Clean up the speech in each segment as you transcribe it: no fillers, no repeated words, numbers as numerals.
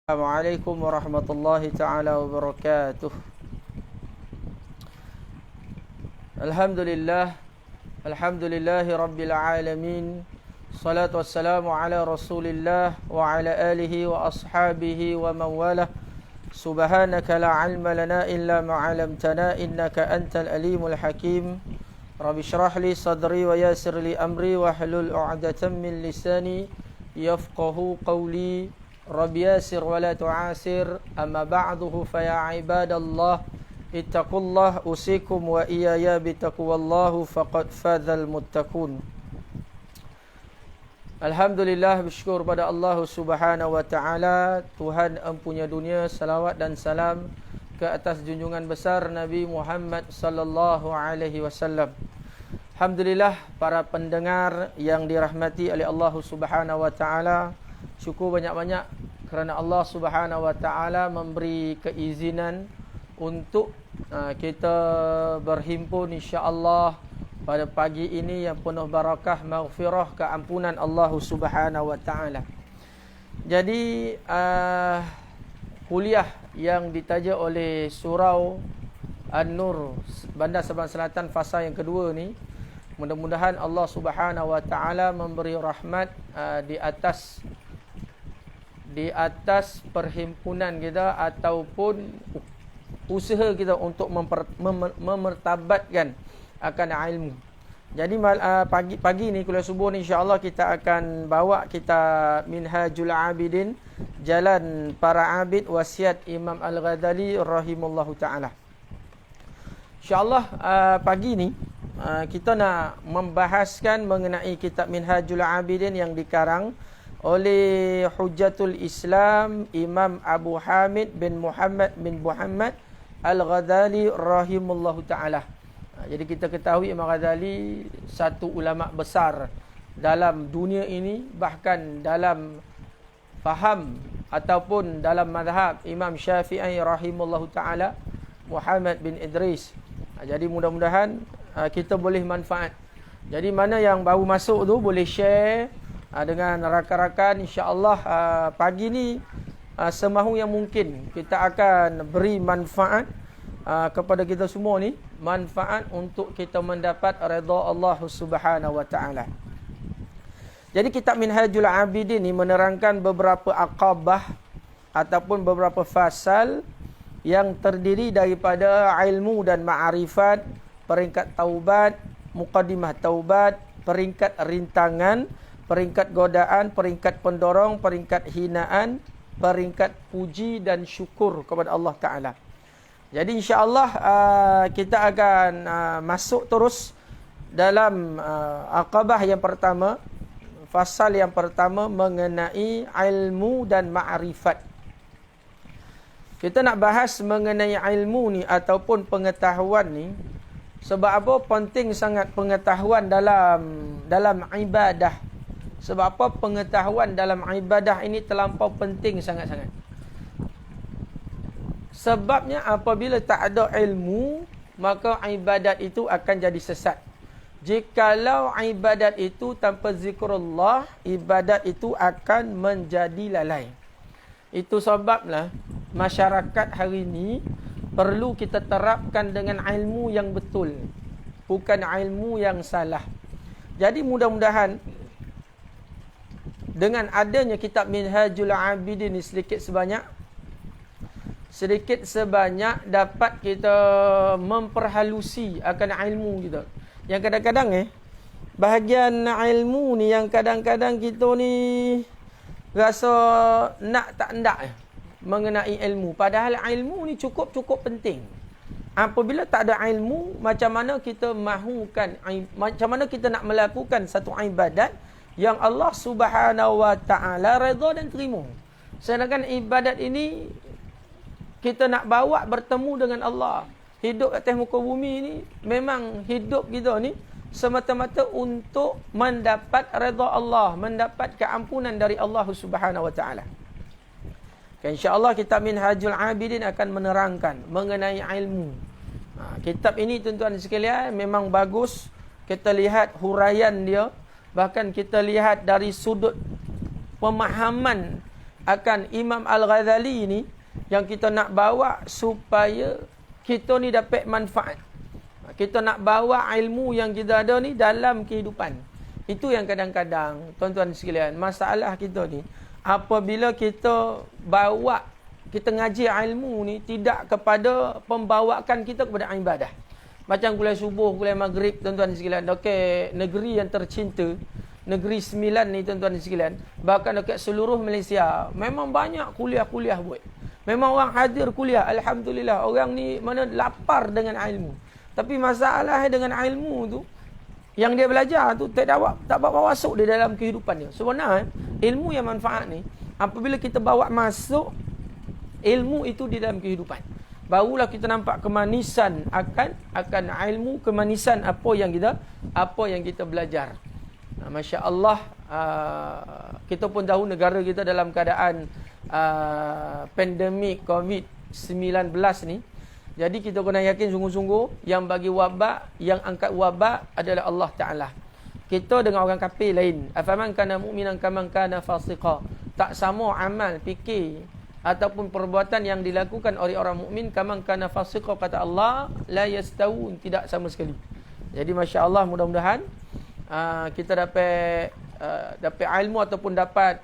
Assalamualaikum warahmatullahi taala wabarakatuh. Alhamdulillahi rabbil alamin. Salatu wassalamu ala Rasulillah wa ala alihi wa ashabihi wa man walah. Subhanaka la ilma lana illa ma 'allamtana innaka antal alimul hakim. Rabbi shrah li sadri wa yassir li amri wa hlul 'uqdatam min lisani yafqahu qawli. Rabbi yasir wa la tu'asir. Amma ba'duhu fa ya ibadallah ittaqullah usikum wa iyaya bitaqwallahu faqad fadzal muttaqun. Alhamdulillah, bersyukur pada Allah Subhanahu wa taala, Tuhan empunya dunia. Salawat dan salam ke atas junjungan besar Nabi Muhammad sallallahu alaihi wasallam. Alhamdulillah, para pendengar yang dirahmati oleh Allah Subhanahu wa taala, syukur banyak-banyak kerana Allah Subhanahu wa taala memberi keizinan untuk kita berhimpun insya-Allah pada pagi ini yang penuh barakah, maghfirah, keampunan Allah Subhanahu wa taala. Jadi kuliah yang ditaja oleh Surau An-Nur Bandar Sabang Selatan fasa yang kedua ni, mudah-mudahan Allah Subhanahu wa taala memberi rahmat di atas perhimpunan kita ataupun usaha kita untuk memertabatkan akan ilmu. Jadi pagi ni kuliah subuh ni insya-Allah kita akan bawa kitab Minhajul Abidin, Jalan Para Abid, wasiat Imam Al-Ghazali rahimahullahu taala. Insya-Allah pagi ni kita nak membahaskan mengenai kitab Minhajul Abidin yang dikarang oleh Hujjatul Islam Imam Abu Hamid bin Muhammad Al-Ghazali rahimahullahu taala. Jadi kita ketahui Imam Ghazali satu ulama besar dalam dunia ini, bahkan dalam faham ataupun dalam mazhab Imam Syafi'i rahimahullahu taala, Muhammad bin Idris. Jadi mudah-mudahan kita boleh manfaat. Jadi mana yang baru masuk tu boleh share dengan rakan-rakan. InsyaAllah pagi ni semahu yang mungkin kita akan beri manfaat kepada kita semua ni, manfaat untuk kita mendapat redha Allah Subhanahu wa taala. Jadi kitab Minhajul Abidin ni menerangkan beberapa aqabah ataupun beberapa fasal yang terdiri daripada ilmu dan ma'rifat, peringkat taubat, muqaddimah taubat, peringkat rintangan, peringkat godaan, peringkat pendorong, peringkat hinaan, peringkat puji dan syukur kepada Allah Ta'ala. Jadi insya-Allah kita akan masuk terus dalam aqabah yang pertama, fasal yang pertama mengenai ilmu dan ma'rifat. Kita nak bahas mengenai ilmu ni ataupun pengetahuan ni, sebab apa penting sangat pengetahuan dalam ibadah. Sebab apa pengetahuan dalam ibadah ini terlampau penting sangat-sangat. Sebabnya apabila tak ada ilmu, maka ibadat itu akan jadi sesat. Jikalau ibadat itu tanpa zikrullah, ibadat itu akan menjadi lalai. Itu sebablah masyarakat hari ini perlu kita terapkan dengan ilmu yang betul, bukan ilmu yang salah. Jadi mudah-mudahan dengan adanya kitab Minhajul Abidin ni sedikit sebanyak dapat kita memperhalusi akan ilmu kita. Yang kadang-kadang bahagian ilmu ni yang kadang-kadang kita ni rasa nak tak nak mengenai ilmu. Padahal ilmu ni cukup penting. Apabila tak ada ilmu, macam mana kita nak melakukan satu ibadat yang Allah Subhanahu wa taala redha dan terima. Sedangkan ibadat ini kita nak bawa bertemu dengan Allah. Hidup atas muka bumi ni memang hidup kita ni semata-mata untuk mendapat redha Allah, mendapat keampunan dari Allah Subhanahu wa taala. Insya-Allah kitab Minhajul Abidin akan menerangkan mengenai ilmu. Kitab ini tuan-tuan sekalian memang bagus. Kita lihat huraian dia, bahkan kita lihat dari sudut pemahaman akan Imam Al-Ghazali ni yang kita nak bawa supaya kita ni dapat manfaat. Kita nak bawa ilmu yang kita ada ni dalam kehidupan. Itu yang kadang-kadang tuan-tuan sekalian, masalah kita ni apabila kita bawa, kita ngaji ilmu ni tidak kepada pembawakan kita kepada ibadah. Macam kuliah subuh, kuliah maghrib tuan-tuan sekalian, dekat negeri yang tercinta, negeri Sembilan ni tuan-tuan sekalian, bahkan dekat seluruh Malaysia memang banyak kuliah-kuliah buat. Memang orang hadir kuliah, alhamdulillah. Orang ni mana lapar dengan ilmu. Tapi masalah dengan ilmu tu, yang dia belajar tu tak bawa masuk di dalam kehidupan dia. Sebenarnya ilmu yang manfaat ni, apabila kita bawa masuk ilmu itu di dalam kehidupan, barulah kita nampak kemanisan akan ilmu, kemanisan apa yang kita belajar. Masya Allah, kita pun tahu negara kita dalam keadaan pandemik COVID-19 ni. Jadi kita kena yakin sungguh-sungguh yang bagi wabak, yang angkat wabak adalah Allah Ta'ala. Kita dengan orang kafir lain. Afaman kana mu'minan kaman kana fasiqa. Tak sama amal, fikir ataupun perbuatan yang dilakukan oleh orang mukmin kaman kana fasiqa, kata Allah, la yastawun, tidak sama sekali. Jadi Masya Allah, mudah-mudahan kita dapat ilmu ataupun dapat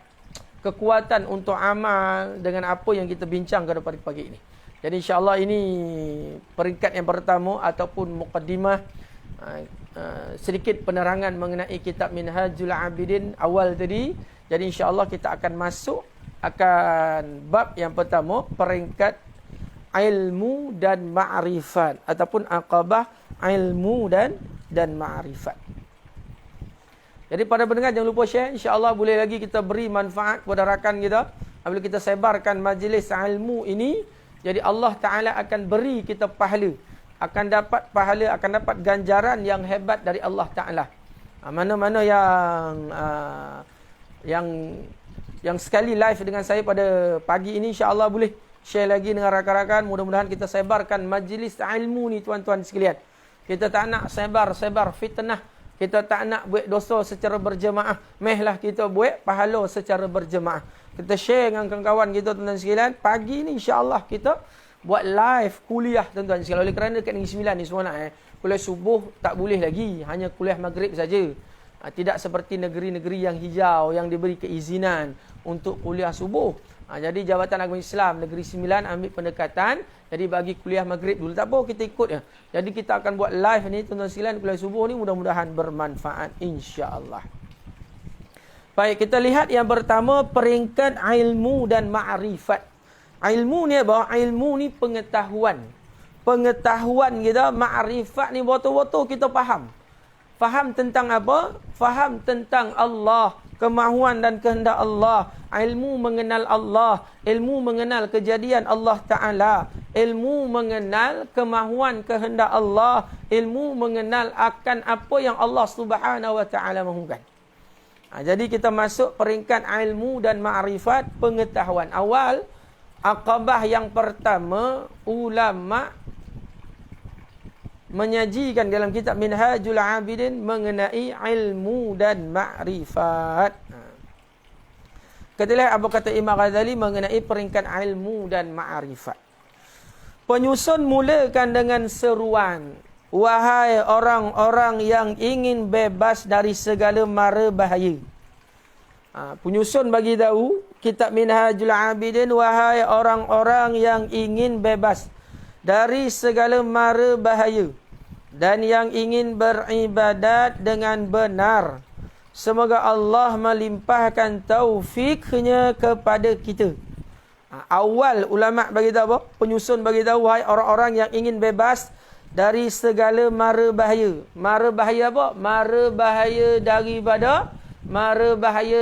kekuatan untuk amal dengan apa yang kita bincangkan pada pagi ini. Jadi insya-Allah ini peringkat yang pertama ataupun muqaddimah, sedikit penerangan mengenai kitab Minhajul Abidin awal tadi. Jadi insya-Allah kita akan masuk bab yang pertama, peringkat ilmu dan ma'rifat ataupun aqabah ilmu dan ma'rifat. Jadi pada pendengar jangan lupa share, insya-Allah boleh lagi kita beri manfaat kepada rakan kita. Apabila kita sebarkan majlis ilmu ini, jadi Allah Ta'ala akan beri kita pahala. Akan dapat pahala, akan dapat ganjaran yang hebat dari Allah Ta'ala. Mana-mana yang sekali live dengan saya pada pagi ini, insya-Allah boleh share lagi dengan rakan-rakan. Mudah-mudahan kita sebarkan majlis ilmu ni tuan-tuan sekalian. Kita tak nak sebar fitnah. Kita tak nak buat dosa secara berjemaah. Mehlah kita buat pahala secara berjemaah. Kita share dengan kawan-kawan kita tuan-tuan sekalian. Pagi ni insya-Allah kita buat live kuliah tuan-tuan sekalian. Oleh kerana dekat Negeri Sembilan ni semua kuliah subuh tak boleh lagi, hanya kuliah maghrib saja. Tidak seperti negeri-negeri yang hijau yang diberi keizinan untuk kuliah subuh. Jadi Jabatan Agama Islam Negeri Sembilan ambil pendekatan, jadi bagi kuliah maghrib dulu. Tak apa, kita ikut ya. Jadi kita akan buat live ni tuan-tuan sekalian, kuliah subuh ni mudah-mudahan bermanfaat insya-Allah. Baik, kita lihat yang pertama, peringkat ilmu dan ma'rifat. Ilmu ni apa? Ilmu ni pengetahuan. Pengetahuan kita, ma'rifat ni betul-betul kita faham. Faham tentang apa? Faham tentang Allah, kemahuan dan kehendak Allah. Ilmu mengenal Allah, ilmu mengenal kejadian Allah Ta'ala, ilmu mengenal kemahuan kehendak Allah, ilmu mengenal akan apa yang Allah Subhanahu Wa Ta'ala mahukan. Jadi kita masuk peringkat ilmu dan ma'rifat, pengetahuan. Awal, aqabah yang pertama, ulama menyajikan dalam kitab Minhajul Abidin mengenai ilmu dan ma'rifat. Kita lihat apa kata Imam Ghazali mengenai peringkat ilmu dan ma'rifat. Penyusun mulakan dengan seruan, wahai orang-orang yang ingin bebas dari segala mara bahaya. Penyusun bagi tahu kitab Minhajul Abidin, wahai orang-orang yang ingin bebas dari segala mara bahaya dan yang ingin beribadat dengan benar, semoga Allah melimpahkan taufiknya kepada kita. Awal ulama bagi tahu apa? Penyusun bagi tahu, wahai orang-orang yang ingin bebas dari segala mara bahaya. Mara bahaya apa? Mara bahaya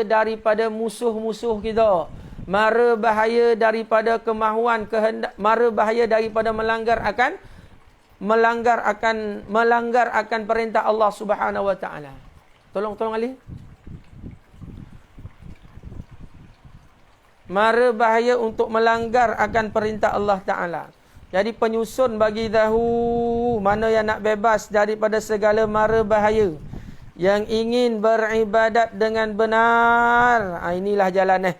daripada musuh-musuh kita. Mara bahaya daripada kemahuan kehendak, mara bahaya daripada melanggar akan perintah Allah Subhanahu Wa Ta'ala. Tolong Ali. Mara bahaya untuk melanggar akan perintah Allah Ta'ala. Jadi penyusun bagi tahu mana yang nak bebas daripada segala mara bahaya, yang ingin beribadat dengan benar. Inilah jalan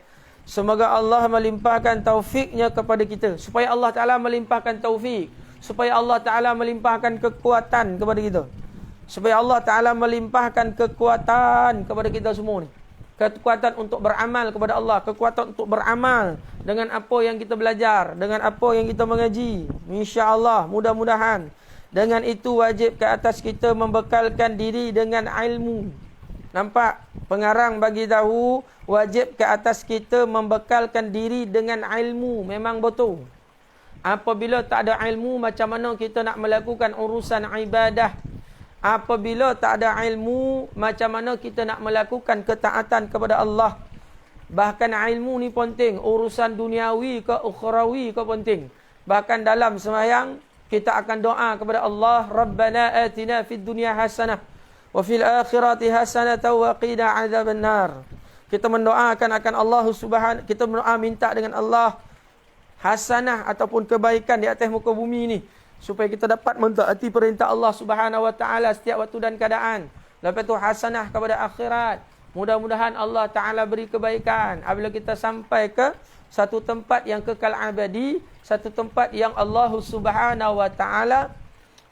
Semoga Allah melimpahkan taufiknya kepada kita. Supaya Allah Ta'ala melimpahkan taufik. Supaya Allah Ta'ala melimpahkan kekuatan kepada kita. Supaya Allah Ta'ala melimpahkan kekuatan kepada kita semua ni. Kekuatan untuk beramal kepada Allah. Kekuatan untuk beramal dengan apa yang kita belajar. Dengan apa yang kita mengaji. InsyaAllah, mudah-mudahan. Dengan itu wajib ke atas kita membekalkan diri dengan ilmu. Nampak? Pengarang bagi tahu wajib ke atas kita membekalkan diri dengan ilmu. Memang betul. Apabila tak ada ilmu, macam mana kita nak melakukan urusan ibadah? Apabila tak ada ilmu, macam mana kita nak melakukan ketaatan kepada Allah? Bahkan ilmu ni penting. Urusan duniawi ke ukhrawi ke penting. Bahkan dalam sembahyang, kita akan doa kepada Allah, Rabbana atina fid dunya hasanah wa fil akhirati hasanatan wa qina adzabannar. Kita mendoakan akan Allah Subhanahu, kita berdoa minta dengan Allah hasanah ataupun kebaikan di atas muka bumi ni, supaya kita dapat mentaati perintah Allah Subhanahu wa taala setiap waktu dan keadaan. Lepas tu hasanah kepada akhirat. Mudah-mudahan Allah Taala beri kebaikan apabila kita sampai ke satu tempat yang kekal abadi, satu tempat yang Allah Subhanahu wa taala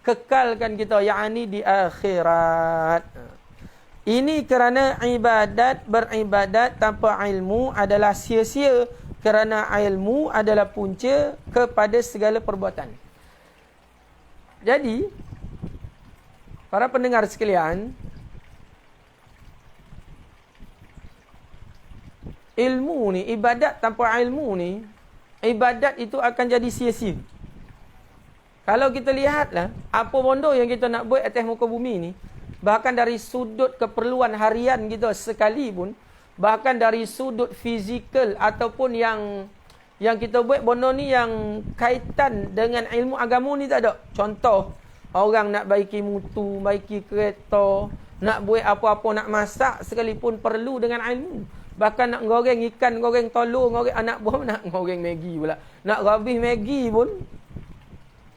kekalkan kita, yakni di akhirat. Ini kerana beribadat tanpa ilmu adalah sia-sia, kerana ilmu adalah punca kepada segala perbuatan. Jadi, para pendengar sekalian, ilmu ni, ibadat tanpa ilmu ni, ibadat itu akan jadi sia-sia. Kalau kita lihatlah, apa bondo yang kita nak buat atas muka bumi ni, bahkan dari sudut keperluan harian kita sekalipun, bahkan dari sudut fizikal ataupun yang kita buat bondo ni yang kaitan dengan ilmu agama ni tak ada. Contoh, orang nak baiki mutu, baiki kereta, nak buat apa-apa, nak masak sekalipun perlu dengan ilmu. Bahkan nak goreng ikan, goreng telur, goreng anak buah, nak goreng Maggi pula. Nak rabih Maggi pun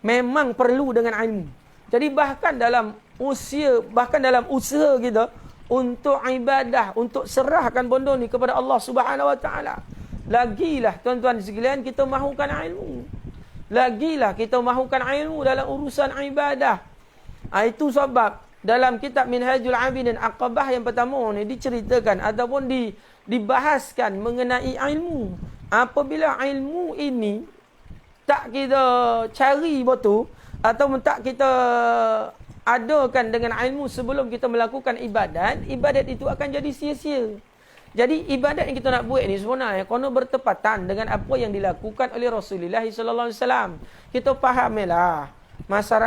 memang perlu dengan ilmu. Jadi bahkan dalam usaha kita untuk ibadah, untuk serahkan benda ni kepada Allah Subhanahu wa taala, lagilah tuan-tuan sekalian kita mahukan ilmu. Lagilah kita mahukan ilmu dalam urusan ibadah. Itu sebab dalam kitab Minhajul Abidin Aqabah yang pertama ni diceritakan ataupun dibahaskan mengenai ilmu. Apabila ilmu ini tak kita cari betul atau tak kita adakan dengan ilmu sebelum kita melakukan ibadat, ibadat itu akan jadi sia-sia. Jadi ibadat yang kita nak buat ni sebenarnya kena bertepatan dengan apa yang dilakukan oleh Rasulullah sallallahu alaihi wasallam. Kita fahamilah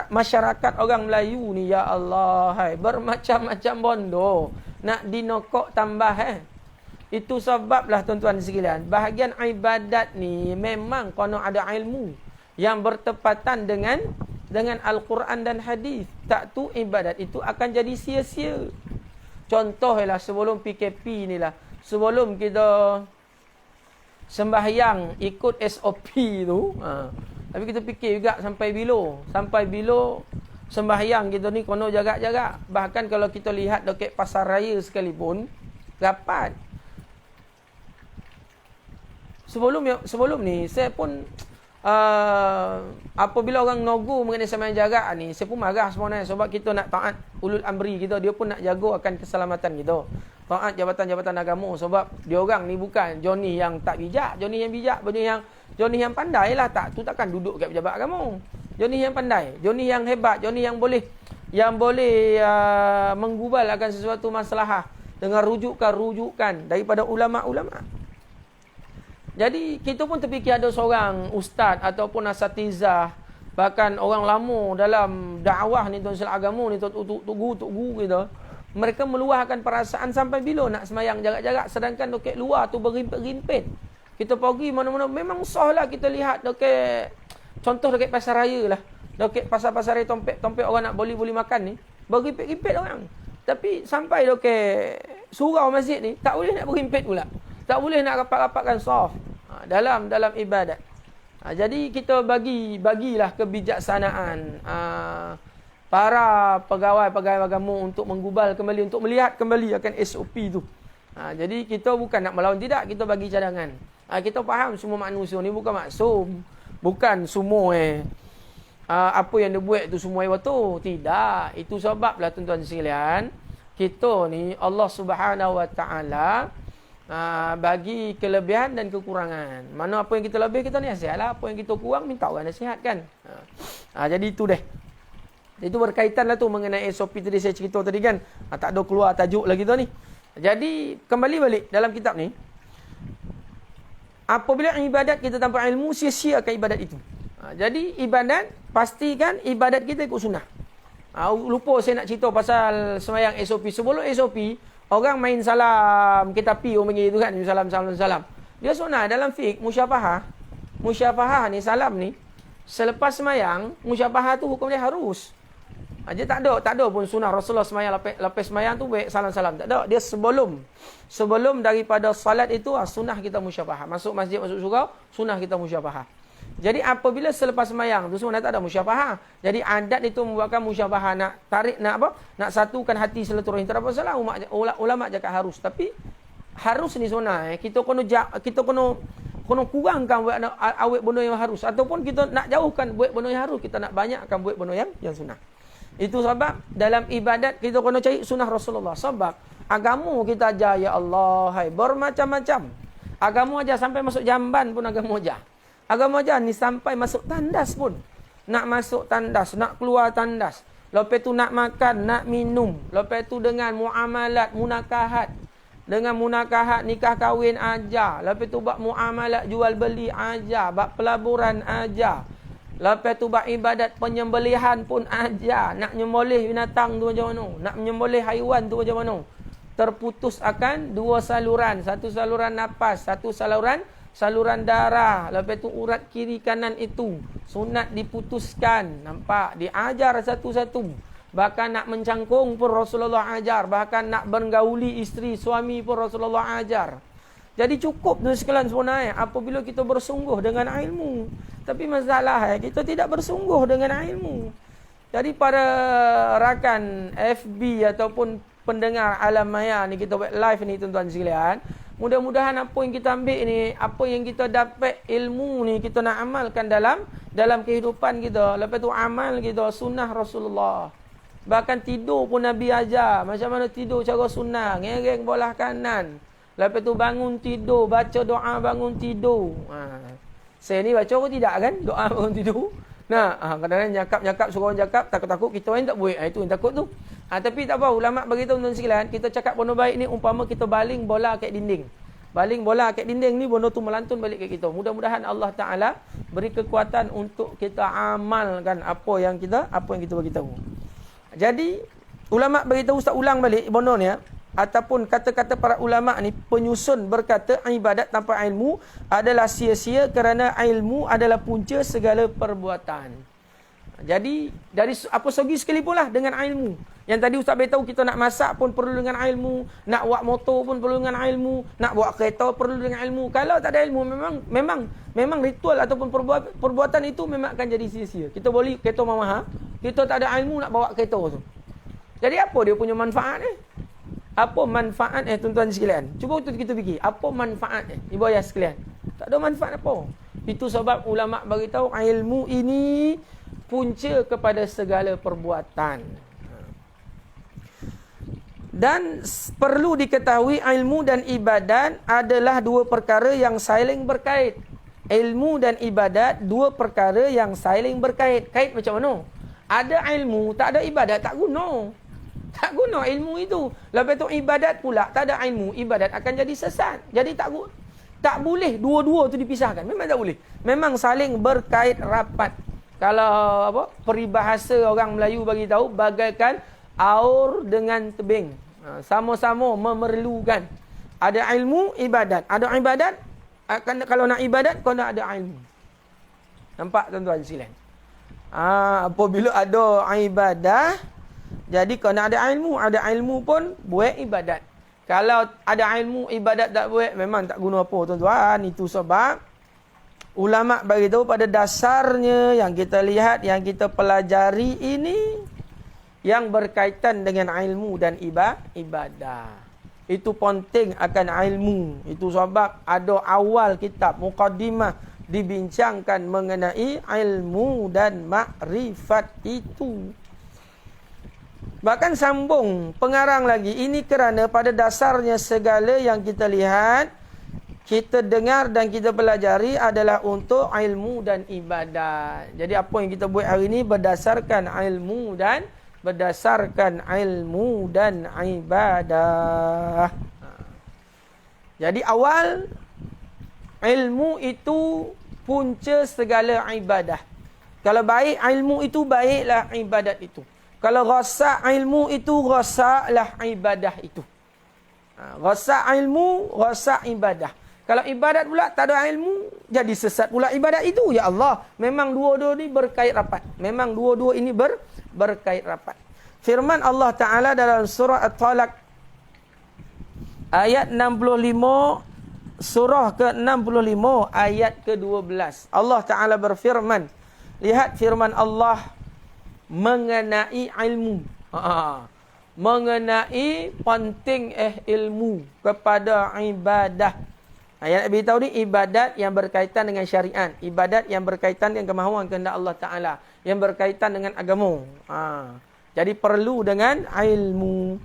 masyarakat orang Melayu ni, ya Allah, bermacam-macam bondo nak dinokok tambah Itu sebablah tuan-tuan sekalian, bahagian ibadat ni memang kena ada ilmu yang bertepatan dengan Al-Quran dan hadis. Tak tu ibadat itu akan jadi sia-sia. Contohlah sebelum PKP ni lah, sebelum kita sembahyang ikut SOP tu, tapi kita fikir juga sampai bila sembahyang kita ni kena jaga-jaga. Bahkan kalau kita lihat dekat pasar raya sekalipun, rapat. Sebelum ni saya pun apabila orang nogu mengenai sembahyang jaga ni, saya pun marah sebenarnya, sebab kita nak taat ulul amri kita, dia pun nak jaga akan keselamatan kita. Taat jabatan-jabatan agama, sebab dia orang ni bukan Johnny yang tak bijak, Johnny yang bijak, Johnny yang pandai lah, tu takkan duduk kat pejabat agama. Johnny yang pandai, Johnny yang hebat, Johnny yang boleh menggubal akan sesuatu masalah dengan rujukan daripada ulama-ulama. Jadi kita pun terfikir ada seorang ustaz ataupun asatizah, bahkan orang lama dalam dakwah ni, tuan agama ni, tok guru kita, mereka meluahkan perasaan sampai bila nak sembahyang jarak-jarak, sedangkan dekat luar tu berimpit-rimpit. Kita pergi mana-mana memang sah lah, kita lihat dekat, contoh dekat pasar raya lah, dekat pasar-pasar raya, tompek orang nak beli makan ni, berimpit-rimpit orang. Tapi sampai dekat surau masjid ni, tak boleh nak berimpit pula. Tak boleh nak rapat-rapatkan saf dalam ibadat. Jadi kita bagilah kebijaksanaan para pegawai agama untuk menggubal kembali, untuk melihat kembali akan SOP tu. Jadi kita bukan nak melawan, tidak, kita bagi cadangan. Kita faham semua manusia ni bukan maksum. Bukan semua apa yang dia buat tu semua betul. Tidak. Itu sebablah tuan-tuan sekalian, kita ni Allah Subhanahu Wa Taala bagi kelebihan dan kekurangan. Mana apa yang kita lebih kita nasihatlah, apa yang kita kurang minta orang nasihatkan. Jadi itu deh. Itu berkaitan lah tu mengenai SOP tadi saya cerita tadi kan. Tak ada keluar tajuk lagi tu ni. Jadi kembali balik dalam kitab ni. Apabila ibadat kita tanpa ilmu, sia-sia akan ibadat itu. Jadi ibadat, pastikan ibadat kita ikut sunnah. Lupa saya nak cerita pasal semayang SOP. Sebelum SOP, orang main salam, kita pi orang panggil itu kan, salam. Dia sunnah dalam fiqh, musyafahah. Musyafahah ni, salam ni, selepas semayang, musyafahah tu hukum dia harus. Dia tak ada pun sunnah Rasulullah semayang, lepas semayang tu baik salam-salam. Tak ada. Dia sebelum daripada salat itu, sunnah kita musyafahah. Masuk masjid, masuk surau, sunnah kita musyafahah. Jadi apabila selepas semayang tu semua tak ada musyafahah. Jadi adat itu membuatkan musyafahah, nak tarik, nak satukan hati silaturahim. Tak ada masalah. Ulama cakap harus. Tapi harus ni sunnah. Kita kena kurangkan buat awet benda yang harus. Ataupun kita nak jauhkan buat benda yang harus. Kita nak banyakkan buat benda yang sunnah. Itu sebab dalam ibadat kita kena cari sunnah Rasulullah. Sebab agama kita ajar, ya Allah, bermacam-macam. Agama ajar sampai masuk jamban pun agama ajar. Agama ajar ni sampai masuk tandas pun. Nak masuk tandas, nak keluar tandas. Lepas tu nak makan, nak minum. Lepas tu dengan muamalat, munakahat. Dengan munakahat, nikah kahwin ajar. Lepas tu buat muamalat, jual beli ajar. Buat pelaburan ajar. Lepas tu buat ibadat penyembelihan pun ajar. Nak menyembelih binatang tu macam mana? Nak menyembelih haiwan tu macam mana? Terputus akan dua saluran. Satu saluran nafas, satu saluran darah. Lepas tu urat kiri kanan itu sunat diputuskan. Nampak? Diajar satu-satu. Bahkan nak mencangkung pun Rasulullah ajar. Bahkan nak bergauli isteri, suami pun Rasulullah ajar. Jadi cukup tu sekalian sebenarnya apabila kita bersungguh dengan ilmu. Tapi masalah kita tidak bersungguh dengan ilmu. Jadi para rakan FB ataupun pendengar Alam Maya ni, kita buat live ni tuan-tuan sekalian. Mudah-mudahan apa yang kita ambil ni, apa yang kita dapat ilmu ni, kita nak amalkan dalam kehidupan kita. Lepas tu amal kita sunnah Rasulullah. Bahkan tidur pun Nabi ajar. Macam mana tidur cara sunnah. Ngereng bola kanan. Lepas tu bangun tidur, baca doa bangun tidur. Saya ni baca pun tidak kan? Doa bangun tidur. Kadang-kadang nyakap suruh orang cakap, takut-takut kita orang tak buat. Itu yang takut tu. Tapi tak apa, ulama beritahu tuan-tuan sekalian, kita cakap benda baik ni umpama kita baling bola kat dinding. Baling bola kat dinding ni, benda tu melantun balik ke kita. Mudah-mudahan Allah Taala beri kekuatan untuk kita amalkan apa yang kita bagi tahu. Jadi ulama beritahu, ustaz ulang balik benda ni ataupun kata-kata para ulama ni, penyusun berkata ibadat tanpa ilmu adalah sia-sia kerana ilmu adalah punca segala perbuatan. Jadi dari apa segi sekalipun lah dengan ilmu. Yang tadi ustaz beritahu, kita nak masak pun perlu dengan ilmu, nak buat motor pun perlu dengan ilmu, nak buat kereta perlu dengan ilmu. Kalau tak ada ilmu, memang ritual ataupun perbuatan itu memang akan jadi sia-sia. Kita boleh kereta mahal, kita tak ada ilmu nak bawa kereta tu. Jadi apa dia punya manfaat Apa manfaat tuan-tuan sekalian? Cuba kita fikir, apa manfaat ibu ayah sekalian? Tak ada manfaat apa. Itu sebab ulama beritahu ilmu ini punca kepada segala perbuatan. Dan perlu diketahui ilmu dan ibadat adalah dua perkara yang saling berkait. Ilmu dan ibadat dua perkara yang saling berkait. Kait macam mana? Ada ilmu, tak ada ibadat, tak guna. Tak guna ilmu itu. Lepas tu ibadat pula, tak ada ilmu, ibadat akan jadi sesat. Jadi tak boleh dua-dua tu dipisahkan. Memang tak boleh. Memang saling berkait rapat. Kalau peribahasa orang Melayu bagi tahu, bagaikan aur dengan tebing. Sama-sama memerlukan. Ada ilmu, ibadat. Ada ibadat, kalau nak ibadat, kau nak ada ilmu. Nampak tuan-tuan sekalian? Apabila ada ibadah, jadi kena ada ilmu pun buat ibadat. Kalau ada ilmu, ibadat tak buat, memang tak guna apa tuan-tuan. Itu sebab ulama beritahu pada dasarnya yang kita lihat, yang kita pelajari ini yang berkaitan dengan ilmu dan ibadah. itu penting akan ilmu. Itu sebab ada awal kitab muqaddimah dibincangkan mengenai ilmu dan makrifat itu. Bahkan sambung pengarang lagi, ini kerana pada dasarnya segala yang kita lihat, kita dengar dan kita pelajari adalah untuk ilmu dan ibadat. Jadi apa yang kita buat hari ini berdasarkan ilmu dan ibadah. Jadi awal, ilmu itu punca segala ibadah. Kalau baik ilmu itu, baiklah ibadat itu. Kalau rosak ilmu itu, rosaklah ibadah itu. Rosak ilmu, rosak ibadah. Kalau ibadat pula tak ada ilmu, jadi sesat pula ibadat itu. Ya Allah, memang dua-dua ini berkait rapat. Memang dua-dua ini berkait rapat. Firman Allah Ta'ala dalam surah At-Talaq ayat 65, surah ke-65 ayat ke-12. Allah Ta'ala berfirman, lihat firman Allah mengenai ilmu. Mengenai penting ilmu kepada ibadah. Yang nak beritahu ni ibadat yang berkaitan dengan syariat, ibadat yang berkaitan dengan kemahuan kehendak Allah Taala, yang berkaitan dengan agama. Jadi perlu dengan ilmu.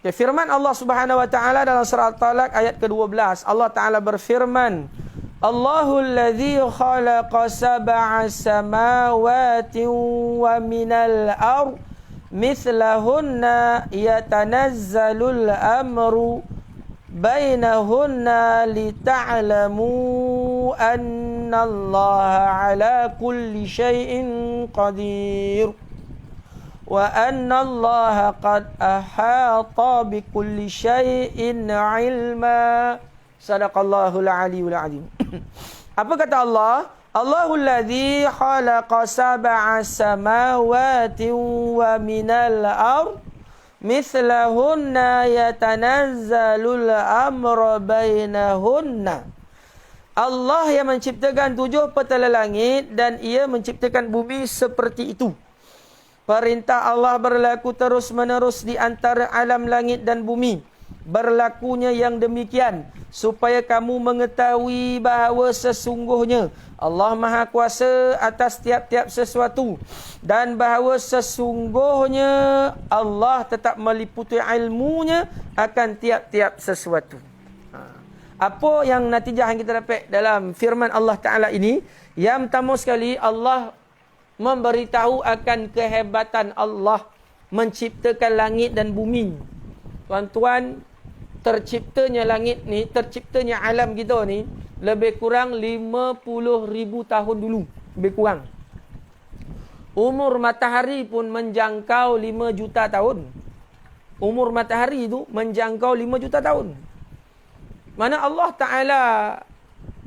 Okay, firman Allah Subhanahu wa taala dalam surah At-Talaq ayat ke-12. Allah Taala berfirman, Allahul ladzi khalaqa sab'a samawati wa minal ardh mithlahunna yatanazzalul amru bainahunna lita'lamu annallaha ala kulli syai'in qadir wa annallaha qad ahata bikulli syai'in ilma. Sadaqallahul aliyul azim. Apa kata Allah? Allahul ladzi khalaqa sab'a samawati wa minal ardh mithlahunna yatanazzalul amra bainahunna. Allah yang menciptakan 7 petala langit dan ia menciptakan bumi seperti itu. Perintah Allah berlaku terus-menerus di antara alam langit dan bumi. Berlakunya yang demikian supaya kamu mengetahui bahawa sesungguhnya Allah Maha Kuasa atas tiap-tiap sesuatu dan bahawa sesungguhnya Allah tetap meliputi ilmunya akan tiap-tiap sesuatu. Apa yang natijah yang kita dapat dalam firman Allah Ta'ala ini? Yang pertama sekali, Allah memberitahu akan kehebatan Allah menciptakan langit dan bumi. Tuan-tuan, terciptanya langit ni, terciptanya alam kita ni lebih kurang 50,000 tahun dulu. Lebih kurang. Umur matahari pun menjangkau 5 juta tahun. Umur matahari itu menjangkau 5 juta tahun. Mana Allah Ta'ala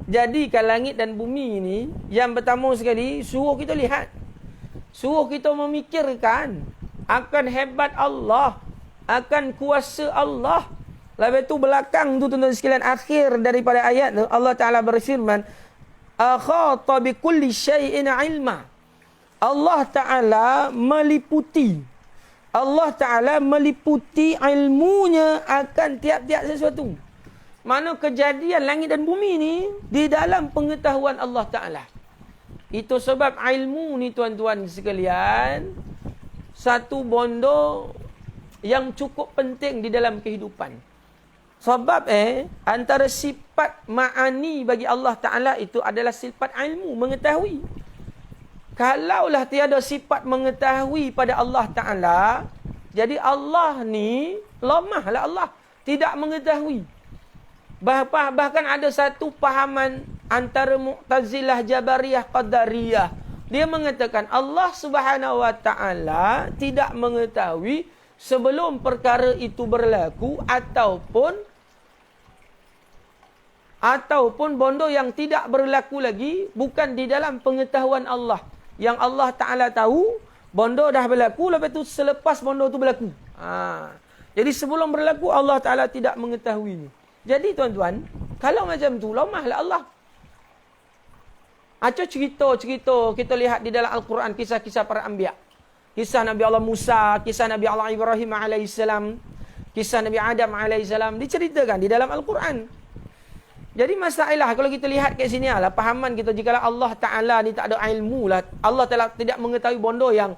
jadikan langit dan bumi ini, yang pertama sekali suruh kita lihat. Suruh kita memikirkan akan hebat Allah, akan kuasa Allah. Lepas tu belakang tu tuan-tuan sekalian, akhir daripada ayat tu Allah Ta'ala berfirman, akhata bikulli syai'in ilma. Allah Ta'ala meliputi. Allah Ta'ala meliputi ilmunya akan tiap-tiap sesuatu. Mana kejadian langit dan bumi ni di dalam pengetahuan Allah Ta'ala. Itu sebab ilmu ni tuan-tuan sekalian, satu bondo yang cukup penting di dalam kehidupan. Sebab antara sifat ma'ani bagi Allah Ta'ala itu adalah sifat ilmu, mengetahui. Kalaulah tiada sifat mengetahui pada Allah Ta'ala, jadi Allah ni lemahlah Allah, tidak mengetahui. Bahkan ada satu pahaman antara Mu'tazilah, Jabariyah, Qadariyah. Dia mengatakan Allah Subhanahu wa Ta'ala tidak mengetahui sebelum perkara itu berlaku ataupun bondo yang tidak berlaku lagi bukan di dalam pengetahuan Allah. Yang Allah Ta'ala tahu bondo dah berlaku, lepas tu selepas bondo tu berlaku. Jadi sebelum berlaku Allah Ta'ala tidak mengetahuinya. Jadi tuan-tuan, kalau macam tu, lemahlah Allah. Acah cerita-cerita kita lihat di dalam Al-Quran, kisah-kisah para anbiya. Kisah Nabi Allah Musa, kisah Nabi Allah Ibrahim AS. Kisah Nabi Adam alaihissalam diceritakan di dalam Al-Quran. Jadi masalah kalau kita lihat kat sini lah, pahaman kita jikalau Allah Ta'ala ni tak ada ilmu lah, Allah Ta'ala tidak mengetahui bondo yang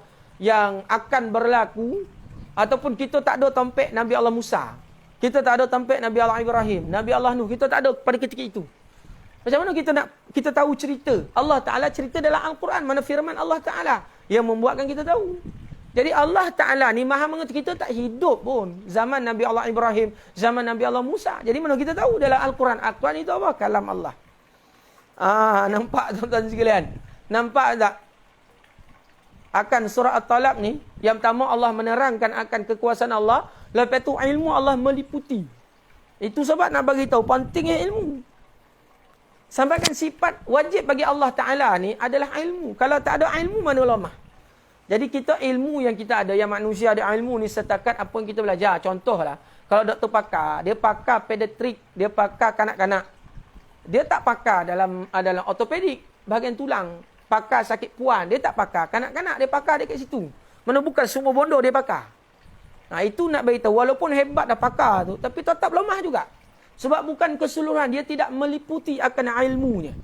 akan berlaku, ataupun kita tak ada tampik Nabi Allah Musa, kita tak ada tampik Nabi Allah Ibrahim, Nabi Allah Nuh, kita tak ada pada ketika itu. Macam mana kita tahu cerita? Allah Ta'ala cerita dalam Al-Quran, mana firman Allah Ta'ala yang membuatkan kita tahu. Jadi Allah Ta'ala ni maha mengerti, kita tak hidup pun zaman Nabi Allah Ibrahim, zaman Nabi Allah Musa. Jadi mana kita tahu dalam Al-Quran? Al-Quran itu apa? Kalam Allah. Nampak tuan-tuan sekalian? Nampak tak? Akan surah At-Talaq ni, yang pertama Allah menerangkan akan kekuasaan Allah. Lepas tu ilmu Allah meliputi. Itu sebab nak bagi tahu pentingnya ilmu. Sampaikan sifat wajib bagi Allah Ta'ala ni adalah ilmu. Kalau tak ada ilmu, mana lemah. Jadi kita ilmu yang kita ada, yang manusia ada ilmu ni setakat apa yang kita belajar. Contohlah, kalau doktor pakar, dia pakar pediatrik, dia pakar kanak-kanak. Dia tak pakar dalam ortopedik, bahagian tulang. Pakar sakit puan, dia tak pakar kanak-kanak, dia pakar dekat situ. Mana bukan semua bondo dia pakar. Nah, itu nak beritahu, walaupun hebat dah pakar tu, tapi tetap lemah juga. Sebab bukan keseluruhan, dia tidak meliputi akan ilmunya.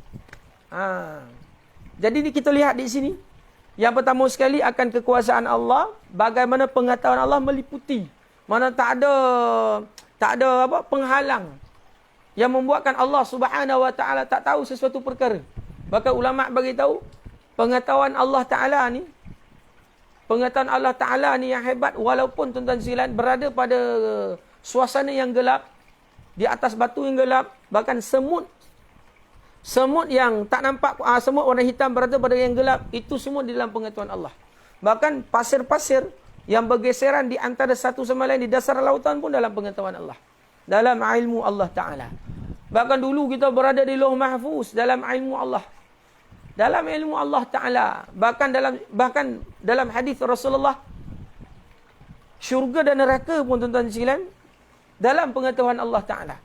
Jadi kita lihat di sini, yang pertama sekali akan kekuasaan Allah, bagaimana pengetahuan Allah meliputi. Mana tak ada apa penghalang yang membuatkan Allah Subhanahu Wa Taala tak tahu sesuatu perkara. Bahkan ulama bagi tahu pengetahuan Allah Taala ni, pengetahuan Allah Taala ni yang hebat, walaupun tuan-tuan sekalian berada pada suasana yang gelap, di atas batu yang gelap, bahkan semut yang tak nampak, semut warna hitam berada pada yang gelap, itu semua di dalam pengetahuan Allah. Bahkan pasir-pasir yang bergeseran di antara satu sama lain di dasar lautan pun dalam pengetahuan Allah, dalam ilmu Allah Ta'ala. Bahkan dulu kita berada di Lauh Mahfuz, dalam ilmu Allah, dalam ilmu Allah Ta'ala. Bahkan dalam hadis Rasulullah, syurga dan neraka pun tuan-tuan sekalian dalam pengetahuan Allah Ta'ala.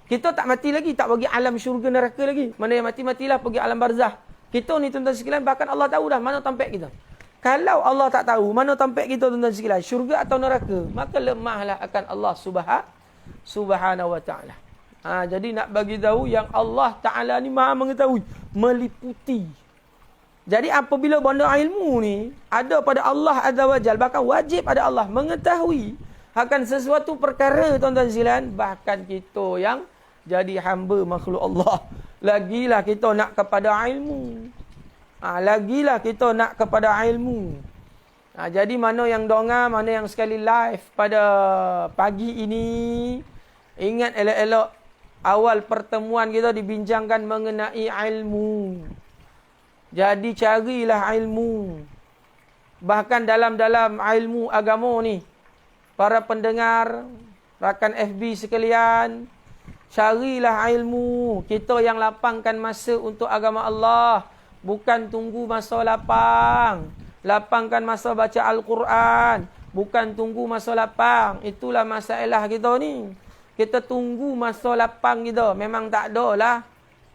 Kita tak mati lagi, tak bagi alam syurga neraka lagi. Mana yang mati-matilah pergi alam barzah. Kita ni tuan-tuan sekalian, bahkan Allah tahu dah mana tampik kita. Kalau Allah tak tahu mana tampik kita tuan-tuan sekalian, syurga atau neraka, maka lemahlah akan Allah Subhanahu Wa Ta'ala. Jadi nak bagi tahu yang Allah Ta'ala ni maha mengetahui, meliputi. Jadi apabila benda ilmu ni ada pada Allah Azza wa Jal, bahkan wajib pada Allah mengetahui akan sesuatu perkara tuan-tuan sekalian, bahkan kita yang jadi hamba makhluk Allah, lagilah kita nak kepada ilmu. Lagilah kita nak kepada ilmu. Jadi mana yang dengar, mana yang sekali live pada pagi ini, ingat elok-elok awal pertemuan kita dibincangkan mengenai ilmu. Jadi carilah ilmu. Bahkan dalam ilmu agama ni, para pendengar, rakan FB sekalian, carilah ilmu. Kita yang lapangkan masa untuk agama Allah, bukan tunggu masa lapang. Lapangkan masa baca Al-Quran, bukan tunggu masa lapang. Itulah masalah kita ni. Kita tunggu masa lapang kita, memang tak ada lah.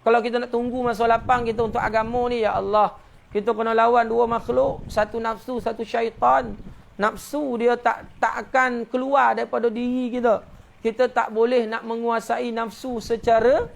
Kalau kita nak tunggu masa lapang kita untuk agama ni, ya Allah, kita kena lawan dua makhluk, satu nafsu, satu syaitan. Nafsu dia tak akan keluar daripada diri kita. Kita tak boleh nak menguasai nafsu secara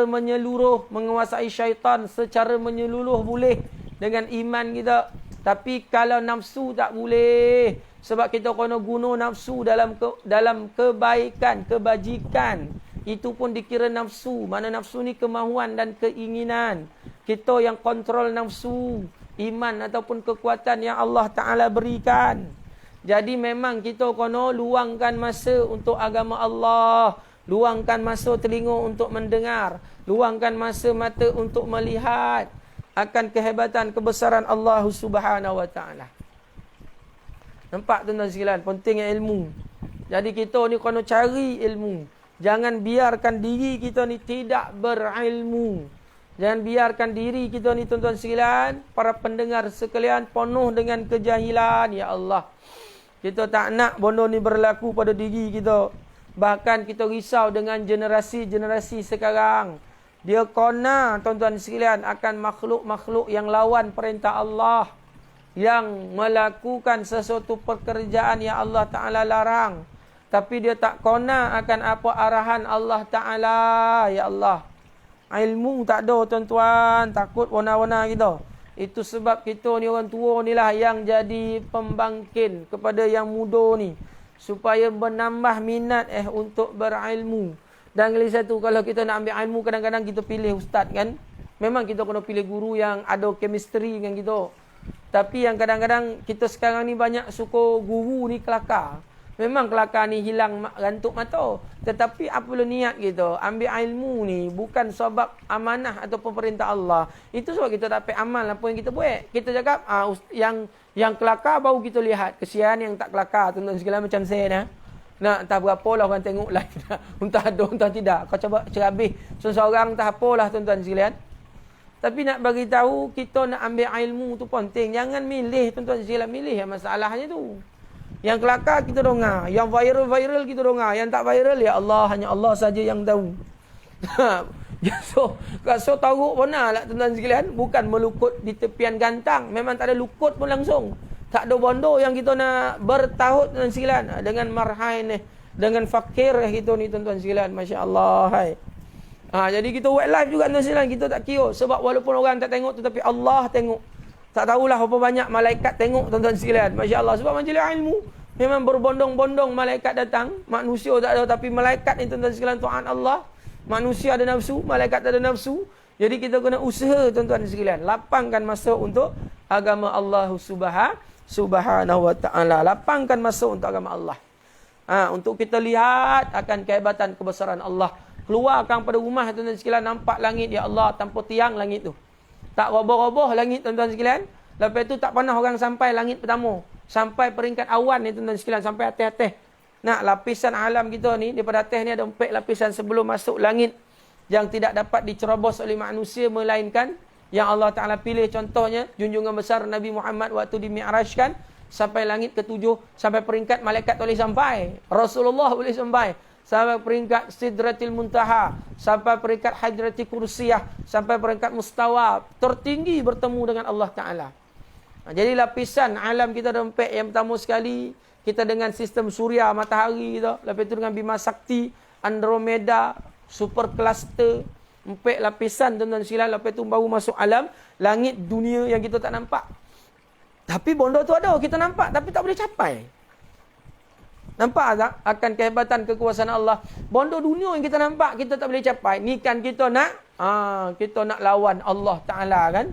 menyeluruh, menguasai syaitan secara menyeluruh boleh dengan iman kita. Tapi kalau nafsu tak boleh, sebab kita kena guna nafsu dalam kebaikan, kebajikan. Itu pun dikira nafsu. Mana nafsu ni kemahuan dan keinginan. Kita yang kontrol nafsu, iman ataupun kekuatan yang Allah Ta'ala berikan. Jadi memang kita kena luangkan masa untuk agama Allah. Luangkan masa telinga untuk mendengar. Luangkan masa mata untuk melihat akan kehebatan, kebesaran Allah Subhanahu Wa Ta'ala. Nampak tuan-tuan sekalian, pentingnya ilmu. Jadi kita ni kena cari ilmu. Jangan biarkan diri kita ni tidak berilmu. Jangan biarkan diri kita ni tuan-tuan sekalian, para pendengar sekalian, penuh dengan kejahilan. Ya Allah, kita tak nak benda ni berlaku pada diri kita. Bahkan kita risau dengan generasi-generasi sekarang. Dia kona tuan-tuan sekalian akan makhluk-makhluk yang lawan perintah Allah, yang melakukan sesuatu pekerjaan yang Allah Ta'ala larang. tapi dia tak kona akan apa arahan Allah Ta'ala. Ya Allah, ilmu tak ada tuan-tuan, takut warna-warna kita. Itu sebab kita ni orang tua ni lah yang jadi pembangkit kepada yang muda ni, supaya menambah minat untuk berilmu. Dan lagi satu, kalau kita nak ambil ilmu, kadang-kadang kita pilih ustaz kan. Memang kita kena pilih guru yang ada chemistry dengan kita. Tapi yang kadang-kadang kita sekarang ni banyak suka guru ni kelakar. Memang kelakar ni hilang rantuk mata. Tetapi apabila niat kita ambil ilmu ni bukan sebab amanah atau perintah Allah, itu sebab kita dapat amal apa yang kita buat. Kita cakap yang kelakar baru kita lihat. Kesian yang tak kelakar, tuan-tuan sekalian, macam saya dah. Nak entah berapa lah orang tengok live dah. Entah ada, entah tidak. Kau cuba cerabih seorang, entah apalah tuan-tuan sekalian. Tapi nak bagi tahu kita nak ambil ilmu tu penting. Jangan milih tuan-tuan sekalian, milih yang masalahnya tu. Yang kelakar kita dengar, yang viral kita dengar, yang tak viral ya Allah, hanya Allah saja yang tahu. So tahu benar lah tuan-tuan sekalian, bukan melukut di tepian gantang. Memang tak ada lukut pun langsung. Tak ada bondo yang kita nak bertahut tuan-tuan sekalian dengan marhain ni, dengan fakir kita ni tuan-tuan sekalian, masya-Allah. Hai. Jadi kita buat live juga tuan-tuan sekalian, kita tak kira sebab walaupun orang tak tengok tetapi Allah tengok. Tak tahulah berapa banyak malaikat tengok tuan-tuan sekalian, masya-Allah. Sebab majlis ilmu memang berbondong-bondong malaikat datang. Manusia tak ada, tapi malaikat ni tuan-tuan sekalian Tuhan Allah. Manusia ada nafsu, malaikat tak ada nafsu. Jadi kita kena usaha tuan-tuan sekalian, lapangkan masa untuk agama Allah Subhanahu wa ta'ala. Lapangkan masa untuk agama Allah. Untuk kita lihat akan kehebatan kebesaran Allah. Keluarkan pada rumah tuan-tuan sekalian, nampak langit ya Allah tanpa tiang langit tu. Tak roboh-roboh langit tuan-tuan sekalian. Lepas tu tak pernah orang sampai langit pertama. Sampai peringkat awan ni tuan-tuan sekalian, sampai atas-atas. Nah, lapisan alam kita ni, daripada atas ni ada 4 lapisan sebelum masuk langit yang tidak dapat dicerobos oleh manusia, melainkan yang Allah Ta'ala pilih. Contohnya, junjungan besar Nabi Muhammad waktu di-mi'rajkan sampai langit ke-7, sampai peringkat malaikat boleh sampai. Rasulullah boleh sampai. Sampai peringkat Sidratil Muntaha, sampai peringkat Hadratil Kursiyah, sampai peringkat Mustawa, tertinggi bertemu dengan Allah Ta'ala. Jadi lapisan alam kita ada 4. Yang pertama sekali, kita dengan sistem suria, matahari kita. Lepas itu dengan Bima Sakti, Andromeda, Super Cluster. 4 lapisan tuan-tuan sekalian. Lepas itu baru masuk alam, langit dunia yang kita tak nampak. Tapi bondo tu ada, kita nampak tapi tak boleh capai. Nampak tak akan kehebatan kekuasaan Allah? Bondo dunia yang kita nampak, kita tak boleh capai. Ni kan kita nak lawan Allah Ta'ala kan?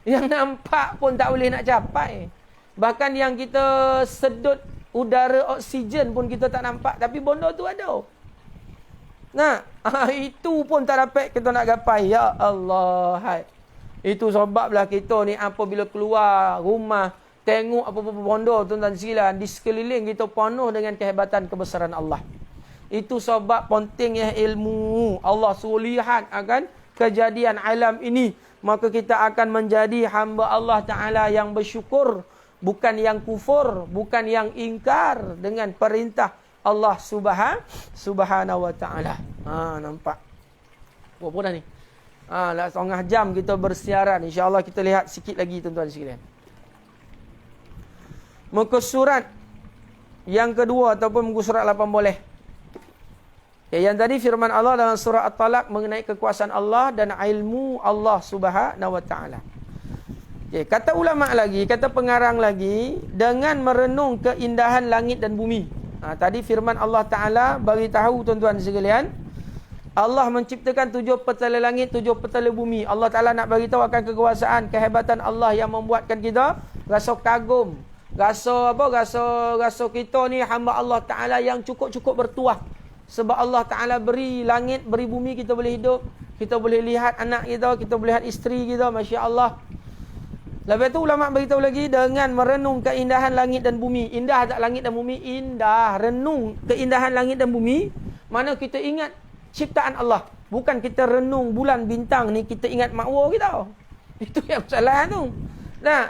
Yang nampak pun tak boleh nak capai. Bahkan yang kita sedut udara oksigen pun kita tak nampak. Tapi bondo tu ada. Nah, itu pun tak dapat kita nak gapai. Ya Allah. Hai. Itu sebablah kita ni apabila keluar rumah, tengok apa-apa bondo tuan-tuan sekalian, di sekeliling kita penuh dengan kehebatan kebesaran Allah. Itu sebab pentingnya ilmu. Allah suruh lihat akan kejadian alam ini, maka kita akan menjadi hamba Allah Ta'ala yang bersyukur, bukan yang kufur, bukan yang ingkar dengan perintah Allah Subhanahu wa Ta'ala. Nampak? Berapa dah ni? Dah 1/2 jam kita bersiaran. InsyaAllah kita lihat sikit lagi tuan-tuan sekalian. Muka surat yang kedua ataupun muka surat 8 boleh. Yang tadi firman Allah dalam surah At-Talaq mengenai kekuasaan Allah dan ilmu Allah Subhanahu wa Ta'ala. Kata ulama lagi, kata pengarang lagi, dengan merenung keindahan langit dan bumi. Tadi firman Allah Ta'ala bagi tahu tuan-tuan sekalian, Allah menciptakan 7 petala langit, 7 petala bumi. Allah Ta'ala nak bagi tahu akan kekuasaan, kehebatan Allah yang membuatkan kita rasa kagum. Rasa kita ni hamba Allah Ta'ala yang cukup-cukup bertuah. Sebab Allah Ta'ala beri langit, beri bumi, kita boleh hidup. Kita boleh lihat anak kita boleh lihat isteri kita, Masya Allah. Lepas tu ulama beritahu lagi, dengan merenung keindahan langit dan bumi. Indah tak langit dan bumi? Indah. Renung keindahan langit dan bumi, mana kita ingat ciptaan Allah. Bukan kita renung bulan bintang ni, kita ingat makwa kita. Itu yang salah tu. Nah,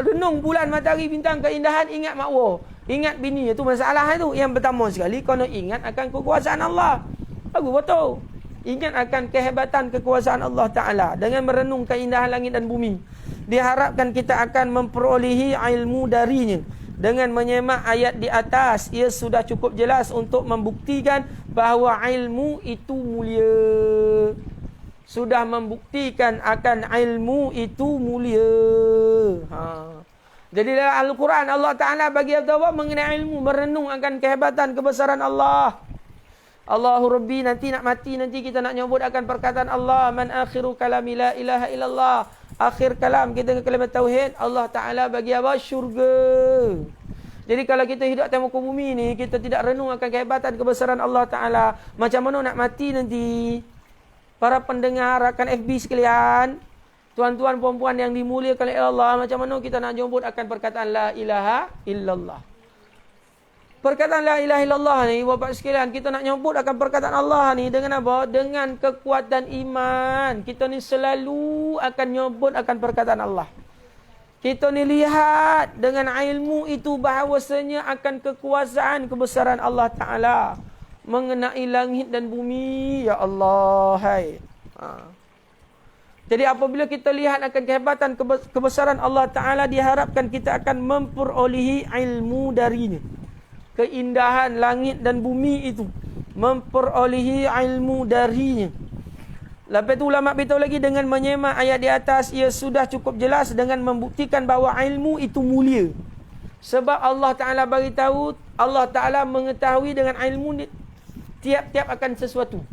renung bulan, matahari, bintang, keindahan, ingat makwa, ingat bini, itu masalah itu. Yang pertama sekali, kena ingat akan kekuasaan Allah. Bagus betul. Ingat akan kehebatan kekuasaan Allah Ta'ala dengan merenung keindahan langit dan bumi. Diharapkan kita akan memperolehi ilmu darinya. Dengan menyemak ayat di atas, ia sudah cukup jelas untuk membuktikan bahawa ilmu itu mulia. Sudah membuktikan akan ilmu itu mulia. Jadi dalam Al-Quran Allah Ta'ala bagi apa? Mengenai ilmu, merenung akan kehebatan, kebesaran Allah. Allahu Rabbi, nanti nak mati, nanti kita nak nyebut akan perkataan Allah. Man akhiru kalami la ilaha illallah. Akhir kalam kita ke kalimat tauhid, Allah Ta'ala bagi apa? Syurga. Jadi kalau kita hidup atas muka bumi ni, kita tidak renung akan kehebatan, kebesaran Allah Ta'ala. Macam mana nak mati nanti? Para pendengar akan FB sekalian, tuan-tuan perempuan yang dimuliakan oleh Allah, macam mana kita nak jemput akan perkataan la ilaha illallah. Perkataan la ilaha illallah ni, bapak sekalian, kita nak nyebut akan perkataan Allah ni dengan apa? Dengan kekuatan iman. Kita ni selalu akan nyebut akan perkataan Allah. Kita ni lihat dengan ilmu itu bahawasanya akan kekuasaan, kebesaran Allah Ta'ala mengenai langit dan bumi. Ya Allah, hai. Jadi apabila kita lihat akan kehebatan, kebesaran Allah Ta'ala, diharapkan kita akan memperolehi ilmu darinya. Keindahan langit dan bumi itu, memperolehi ilmu darinya. Lepas tu ulama beritahu lagi, dengan menyemak ayat di atas, ia sudah cukup jelas dengan membuktikan bahawa ilmu itu mulia. Sebab Allah Ta'ala beritahu, Allah Ta'ala mengetahui dengan ilmu tiap-tiap akan sesuatu.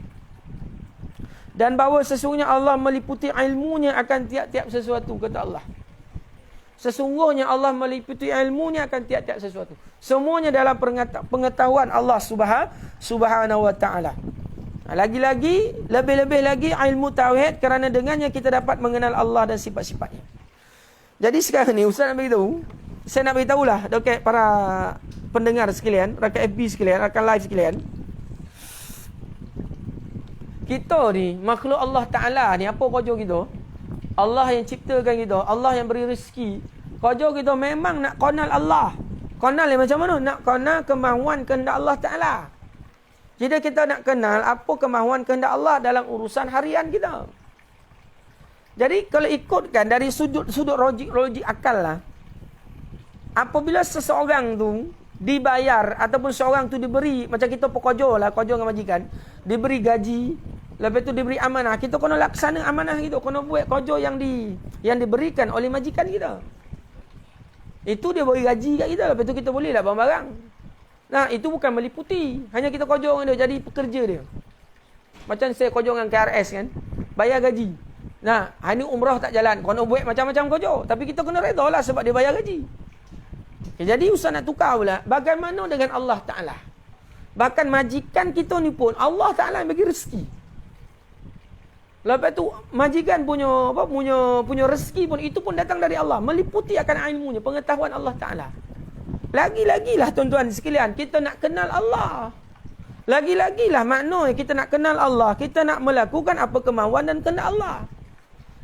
Dan bahawa sesungguhnya Allah meliputi ilmunya akan tiap-tiap sesuatu, kata Allah. Sesungguhnya Allah meliputi ilmunya akan tiap-tiap sesuatu. Semuanya dalam pengetahuan Allah Subhanahu wa Ta'ala. Lagi-lagi, lebih-lebih lagi ilmu tauhid, kerana dengannya kita dapat mengenal Allah dan sifat-sifatnya. Jadi sekarang ni Ustaz nak beritahu, saya nak beritahulah dekat para pendengar sekalian, rakan FB sekalian, rakan live sekalian. Kita ni, makhluk Allah Ta'ala ni, apa kerja kita? Allah yang ciptakan kita, Allah yang beri rezeki. Kerja kita memang nak kenal Allah. Kenal yang macam mana? Nak kenal kemahuan kehendak Allah Ta'ala. Jadi kita nak kenal apa kemahuan kehendak Allah dalam urusan harian kita. Jadi kalau ikutkan dari sudut logik akal lah, apabila seseorang tu dibayar ataupun seorang tu diberi, macam kita pekerja lah, kerja dengan majikan, diberi gaji, lepas tu diberi amanah, kita kena laksana amanah kita, kena buat kerja yang diberikan oleh majikan kita. Itu dia beri gaji kat kita, lepas tu kita boleh lah barang-barang. Nah, itu bukan meliputi, hanya kita kerja dengan dia, jadi pekerja dia. Macam saya kerja dengan KRS kan, bayar gaji. Nah, hari ni umrah tak jalan, kena buat macam-macam kerja, tapi kita kena reda lah sebab dia bayar gaji. Okay, jadi Ustaz nak tukar pula, bagaimana dengan Allah Ta'ala? Bahkan majikan kita ni pun Allah Ta'ala yang bagi rezeki. Lepas tu majikan punya rezeki pun, itu pun datang dari Allah, meliputi akan ilmunya, pengetahuan Allah Ta'ala. Lagi-lagilah tuan-tuan sekalian, kita nak kenal Allah. Lagi-lagilah maknanya kita nak kenal Allah, kita nak melakukan apa kemahuan dan kehendak Allah.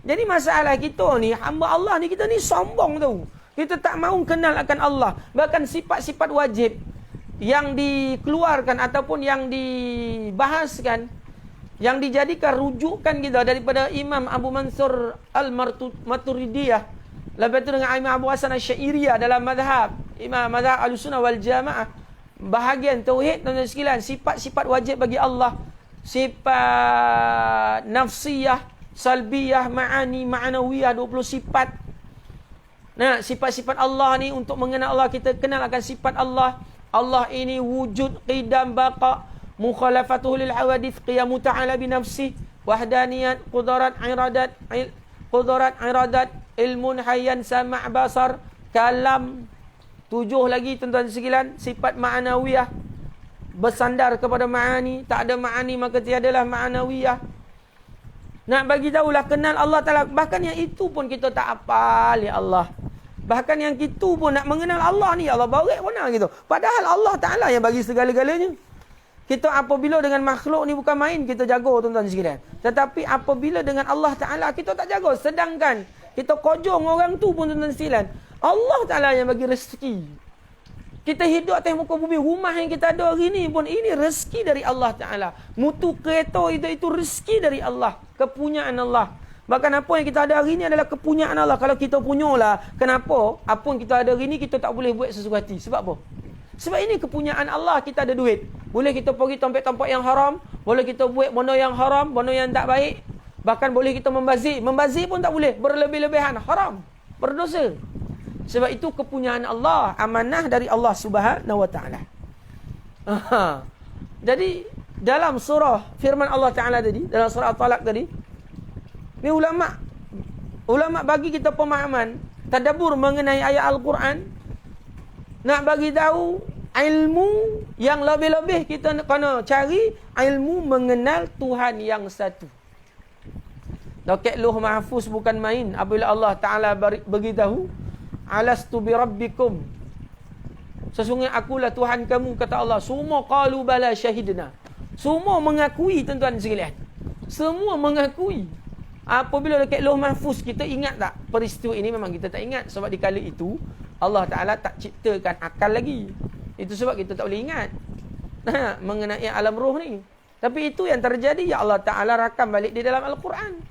Jadi masalah kita ni, hamba Allah ni, kita ni sombong tau. Kita tak mahu kenal akan Allah. Bahkan sifat-sifat wajib yang dikeluarkan ataupun yang dibahaskan, yang dijadikan rujukan kita daripada Imam Abu Mansur Al-Maturidiyah, lepas itu dengan Imam Abu Hasan Asy-Syairiyah dalam mazhab Ahlussunnah wal Jamaah, bahagian tauhid dan sekalian, sifat-sifat wajib bagi Allah, sifat nafsiyah, salbiyah, ma'ani, ma'nawiyah, 20 sifat. Nah, sifat-sifat Allah ni, untuk mengenal Allah, kita kenal akan sifat Allah. Allah ini wujud, qidam, baqa, mukhalafatuhu lil hawadith, qiyamu ta'ala bi nafsih, wahdaniyat, qudarat, iradat, ilmun, hayyan, sama' basar, kalam. 7 lagi tuan-tuan sekalian, sifat ma'nawiyah, bersandar kepada ma'ani, tak ada ma'ani maka tiadalah ma'nawiyah. Nak bagi tahulah kenal Allah Ta'ala. Bahkan yang itu pun kita tak hafal, ya Allah. Bahkan yang itu pun nak mengenal Allah ni, ya Allah, barik mana gitu. Padahal Allah Ta'ala yang bagi segala-galanya. Kita apabila dengan makhluk ni bukan main, kita jaga tuan-tuan sekalian. Tetapi apabila dengan Allah Ta'ala, kita tak jaga. Sedangkan kita kojong orang tu pun tuan-tuan sekalian, Allah Ta'ala yang bagi rezeki. Kita hidup atas muka bumi, rumah yang kita ada hari ni pun, ini rezeki dari Allah Ta'ala. Mutu kereta itu rezeki dari Allah, kepunyaan Allah. Bahkan apa yang kita ada hari ni adalah kepunyaan Allah. Kalau kita punyalah, kenapa apa yang kita ada hari ni kita tak boleh buat sesuka hati? Sebab apa? Sebab ini kepunyaan Allah. Kita ada duit. Boleh kita pergi tempat-tempat yang haram. Boleh kita buat benda yang haram, benda yang tak baik. Bahkan boleh kita membazir. Membazir pun tak boleh. Berlebih-lebihan. Haram. Berdosa. Sebab itu kepunyaan Allah. Amanah dari Allah Subhanahu Wa Ta'ala. Jadi, dalam surah firman Allah Ta'ala tadi, dalam surah At-Talaq tadi, ni ulama bagi kita pemahaman, tadabbur mengenai ayat Al-Quran, nak bagi tahu ilmu yang lebih-lebih kita kena cari ilmu mengenal Tuhan yang satu. Dokek Luh Mahfuz bukan main apabila Allah Ta'ala beritahu, alastu bi rabbikum, sesungguhnya akulah Tuhan kamu, kata Allah. Semua qalu bala syahidna. Semua mengakui, tuan-tuan sekalian. Semua mengakui. Apabila dekat Lauh Mahfuz, kita ingat tak peristiwa ini? Memang kita tak ingat. Sebab di kala itu Allah Ta'ala tak ciptakan akal lagi. Itu sebab kita tak boleh ingat mengenai alam roh ni. Tapi itu yang terjadi. Ya Allah Ta'ala rakam balik di dalam Al-Quran.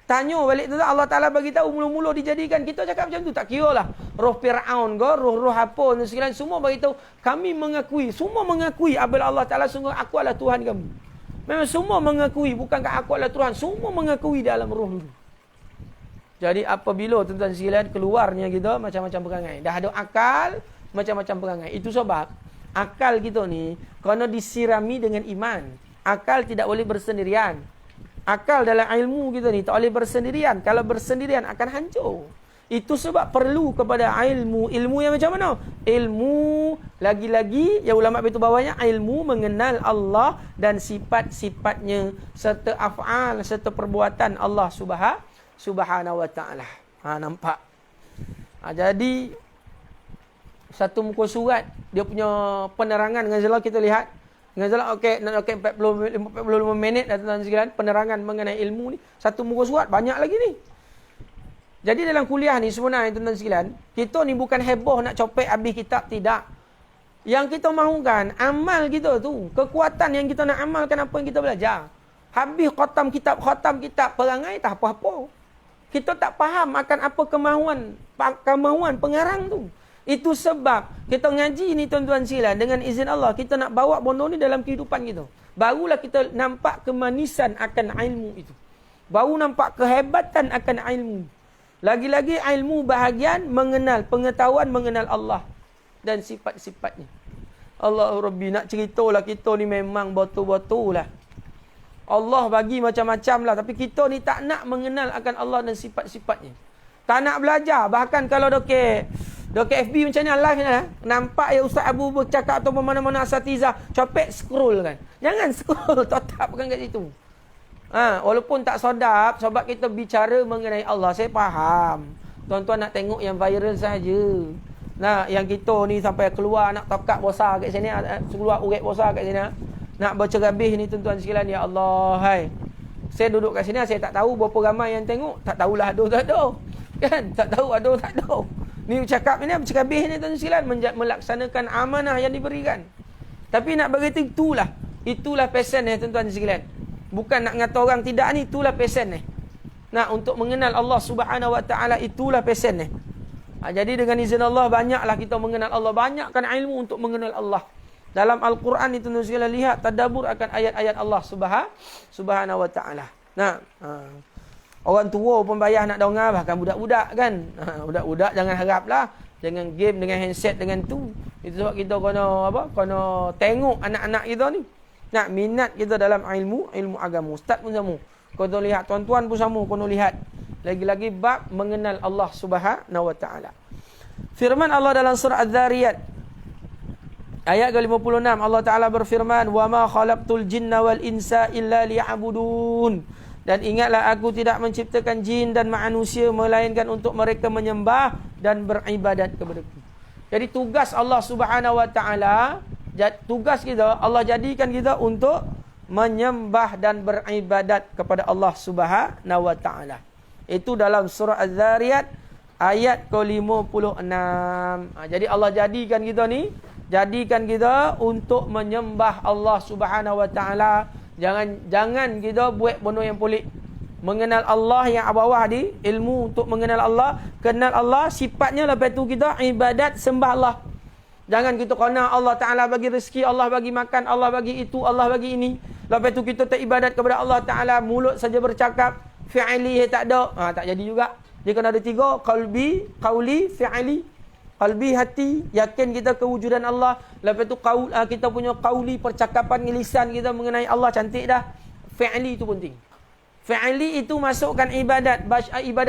Tanya balik tu, Allah Ta'ala bagi tahu mula-mula dijadikan. Kita cakap macam tu, tak kira lah roh Fir'aun ke, roh-roh apa dan sekalian, semua bagi tahu. Kami mengakui, semua mengakui apabila Allah Ta'ala sungguh aku adalah Tuhan kamu. Memang semua mengakui, bukankah aku adalah Tuhan? Semua mengakui dalam roh dulu. Jadi apabila tuan-tuan sekalian keluarnya kita macam-macam perangai. Dah ada akal, macam-macam perangai. Itu sebab akal kita ni kena disirami dengan iman. Akal tidak boleh bersendirian. Akal dalam ilmu kita ni tak boleh bersendirian. Kalau bersendirian akan hancur. Itu sebab perlu kepada ilmu. Ilmu yang macam mana? Ilmu lagi-lagi yang ulama itu bawahnya, ilmu mengenal Allah dan sifat-sifatnya serta af'al serta perbuatan Allah Subhanahu Wa Ta'ala. Nampak? Jadi satu muka surat dia punya penerangan dengan jelas kita lihat. Dengan jelas nak 45 minit dah tuan-tuan sekalian, penerangan mengenai ilmu ni. Satu muka surat banyak lagi ni. Jadi dalam kuliah ni sebenarnya tuan-tuan sekalian, kita ni bukan heboh nak copek habis kitab, tidak. Yang kita mahukan amal kita tu, kekuatan yang kita nak amalkan apa yang kita belajar. Habis khatam kitab perangai tak apa-apa. Kita tak faham akan apa kemahuan pengarang tu. Itu sebab kita ngaji ni tuan-tuan sekalian, dengan izin Allah kita nak bawa benda ni dalam kehidupan kita. Barulah kita nampak kemanisan akan ilmu itu. Baru nampak kehebatan akan ilmu. Lagi-lagi ilmu bahagian mengenal, pengetahuan mengenal Allah dan sifat-sifatnya. Allah Rabbi, nak ceritalah kita ni memang betul-betul lah. Allah bagi macam-macam lah, tapi kita ni tak nak mengenal akan Allah dan sifat-sifatnya. Tak nak belajar. Bahkan kalau dokek FB macam ni live ni, nampak ya Ustaz Abu bercakap atau mana-mana asatizah, copek scroll kan. Jangan scroll, tetap kan kat situ. Walaupun tak sedap, sebab kita bicara mengenai Allah, saya faham. Tuan-tuan nak tengok yang viral saja. Nah, yang kita ni sampai keluar nak tokat besar kat sini, keluar urat besar kat sini. Nak baca habis ni tuan-tuan sekalian, ya Allah, hai. Saya duduk kat sini, saya tak tahu berapa ramai yang tengok. Tak tahulah ada tak ada. Kan? Tak tahu ada tak ada. Ni cakap ni, bercakap habis ni tuan-tuan sekalian, melaksanakan amanah yang diberikan. Tapi nak beritahu itulah passion ni tuan-tuan sekalian. Bukan nak ngata orang tidak ni, itulah passion ni. Nah, untuk mengenal Allah Subhanahu Wa Ta'ala, itulah passion ni. Jadi dengan izin Allah, banyaklah kita mengenal Allah. Banyakkan ilmu untuk mengenal Allah. Dalam Al-Quran itu tuan-tuan sekalian, lihat tadabbur akan ayat-ayat Allah Subhanahu Wa Ta'ala. Nah, orang tua pun payah nak dengar, bahkan budak-budak kan. Budak-budak jangan haraplah dengan game, dengan handset, dengan tu. Itu sebab kita kena tengok anak-anak kita ni. Nak minat kita dalam ilmu agama. Ustaz pun sama. Kau lihat, tuan-tuan pun sama, kau lihat. Lagi-lagi bab mengenal Allah Subhanahu Wa Ta'ala. Firman Allah dalam surah Az-Zariyat ayat ke-56, Allah Ta'ala berfirman, "Wa ma khalaqtul jinna wal insa illa liya'budun." Dan ingatlah, aku tidak menciptakan jin dan manusia melainkan untuk mereka menyembah dan beribadat kepadaku. Jadi tugas Allah Subhanahu Wa Ta'ala, tugas kita, Allah jadikan kita untuk menyembah dan beribadat kepada Allah Subhanahu Wa Ta'ala. Itu dalam surah Az-Zariyat ayat ke-56. Jadi Allah jadikan kita untuk menyembah Allah Subhanahu Wa Ta'ala. Jangan kita buat benda yang pelik. mengenal Allah yang bawah di ilmu untuk mengenal Allah, kenal Allah sifatnya, lepas tu kita ibadat sembah Allah. Jangan kita kena Allah Ta'ala bagi rezeki, Allah bagi makan, Allah bagi itu, Allah bagi ini. Lepas tu kita tak ibadat kepada Allah Ta'ala, mulut saja bercakap, fi'li tak ada. Tak jadi juga. Dia kena ada 3, qalbi, qauli, fi'li. Qalbi, hati, yakin kita kewujudan Allah. Lepas tu kita punya qauli, percakapan lisan kita mengenai Allah, cantik dah. Fi'li itu penting. Fi'li itu masukkan ibadat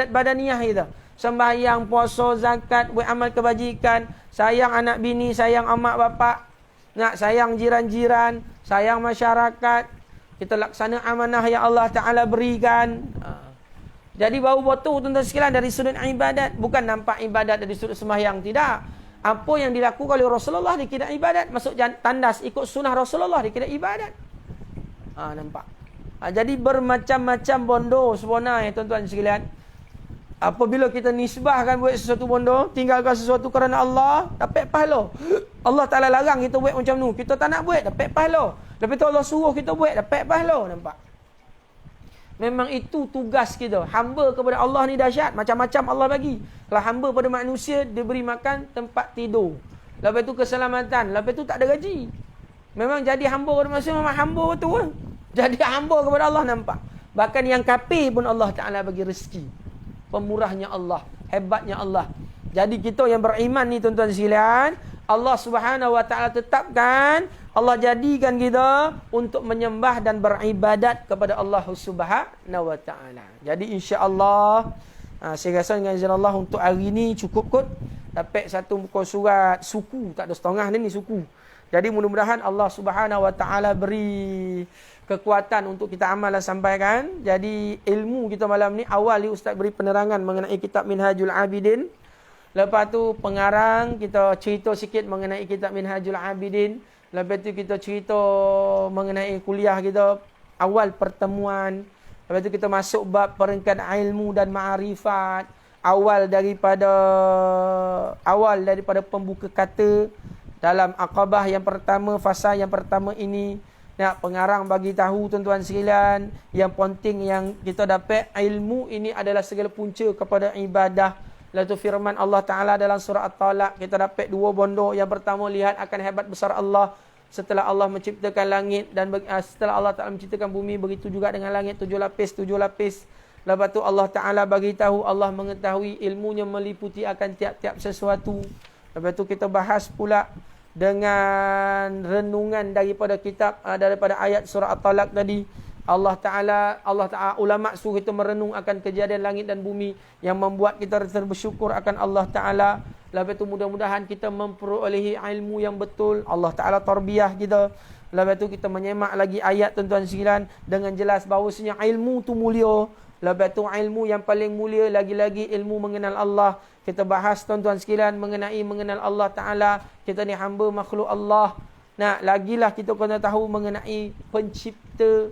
badaniyah kita. Sembahyang, puasa, zakat, buat amal kebajikan, sayang anak bini, sayang amak bapak, nak sayang jiran-jiran, sayang masyarakat. Kita laksana amanah yang Allah Ta'ala berikan. Jadi baru betul tuan-tuan sekalian dari sudut ibadat. Bukan nampak ibadat dari sudut sembahyang, tidak. Apa yang dilakukan oleh Rasulullah dikira ibadat. Masuk tandas ikut sunnah Rasulullah dikira ibadat. Nampak. Jadi bermacam-macam bondo sebenarnya tuan-tuan sekalian. Apabila kita nisbahkan buat sesuatu bondo, tinggalkan sesuatu kerana Allah, dapat pahala. Allah Ta'ala larang kita buat macam tu, kita tak nak buat, dapat pahala. Lepas tu Allah suruh kita buat, dapat pahala. Nampak? Memang itu tugas kita. Hamba kepada Allah ni dahsyat, macam-macam Allah bagi. Kalau hamba pada manusia, dia beri makan, tempat tidur. Lepas tu keselamatan, lepas tu tak ada gaji. Memang jadi hamba kepada manusia, memang hamba betul. Jadi hamba kepada Allah, nampak. Bahkan yang kafir pun Allah Ta'ala bagi rezeki. Pemurahnya Allah, hebatnya Allah. Jadi kita yang beriman ni tuan-tuan sekalian, Allah Subhanahu Wa Ta'ala tetapkan, Allah jadikan kita untuk menyembah dan beribadat kepada Allah Subhanahu Wa Ta'ala. Jadi insya-Allah, saya rasa dengan izin Allah untuk hari ni cukup kot. Dapat satu muka surat suku, tak ada setengah ni suku. Jadi mudah-mudahan Allah Subhanahu Wa Ta'ala beri kekuatan untuk kita amal dan sampaikan. Jadi ilmu kita malam ni, awal ni Ustaz beri penerangan mengenai kitab Minhajul Abidin. Lepas tu pengarang, kita cerita sikit mengenai kitab Minhajul Abidin. Lepas tu kita cerita mengenai kuliah kita, awal pertemuan. Lepas tu kita masuk bab peringkat ilmu dan ma'rifat. Awal daripada pembuka kata dalam Aqabah yang pertama, fasa yang pertama ini. Nak pengarang bagi tahu tuan-tuan sekalian, yang penting yang kita dapat ilmu ini adalah segala punca kepada ibadah. Lalu firman Allah Ta'ala dalam surah At-Talaq, kita dapat 2 bondo. Yang pertama, lihat akan hebat besar Allah. Setelah Allah menciptakan langit dan setelah Allah Ta'ala menciptakan bumi, begitu juga dengan langit 7 lapis. Lepas tu Allah Ta'ala bagi tahu, Allah mengetahui, ilmunya meliputi akan tiap-tiap sesuatu. Lepas tu kita bahas pula dengan renungan daripada kitab, daripada ayat surah At-Talaq tadi. Allah Ta'ala ulama suruh kita merenung akan kejadian langit dan bumi yang membuat kita bersyukur akan Allah Ta'ala. Lepas tu mudah-mudahan kita memperolehi ilmu yang betul. Allah Ta'ala tarbiyah kita. Lepas tu kita menyemak lagi ayat tuan-tuan sekalian dengan jelas bahawasanya ilmu tu mulia. Lepas tu ilmu yang paling mulia lagi-lagi ilmu mengenal Allah. Kita bahas tuan-tuan sekalian mengenai mengenal Allah Ta'ala. Kita ni hamba makhluk Allah. Nah, lagilah kita kena tahu mengenai pencipta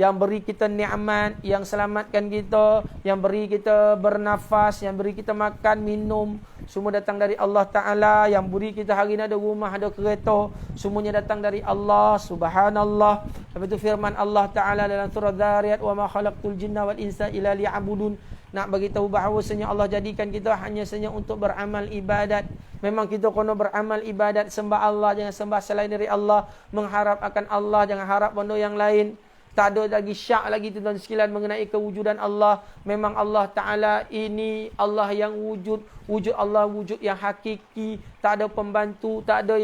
yang beri kita nikmat, yang selamatkan kita, yang beri kita bernafas, yang beri kita makan, minum. Semua datang dari Allah Ta'ala. Yang beri kita hari ni ada rumah, ada kereta. Semuanya datang dari Allah. Subhanallah. Lepas itu firman Allah Ta'ala dalam surah Dzariyat, wa ma khalaqtul jinna wal insa illa liya'budun. Nak bagi tahu bahawasanya Allah jadikan kita hanya saja untuk beramal ibadat. Memang kita kena beramal ibadat, sembah Allah, jangan sembah selain dari Allah, mengharap akan Allah, jangan harap benda yang lain. Tak ada lagi syak lagi tuan-tuan sekalian mengenai kewujudan Allah. Memang Allah Ta'ala ini Allah yang wujud Allah wujud yang hakiki, tak ada pembantu, tak ada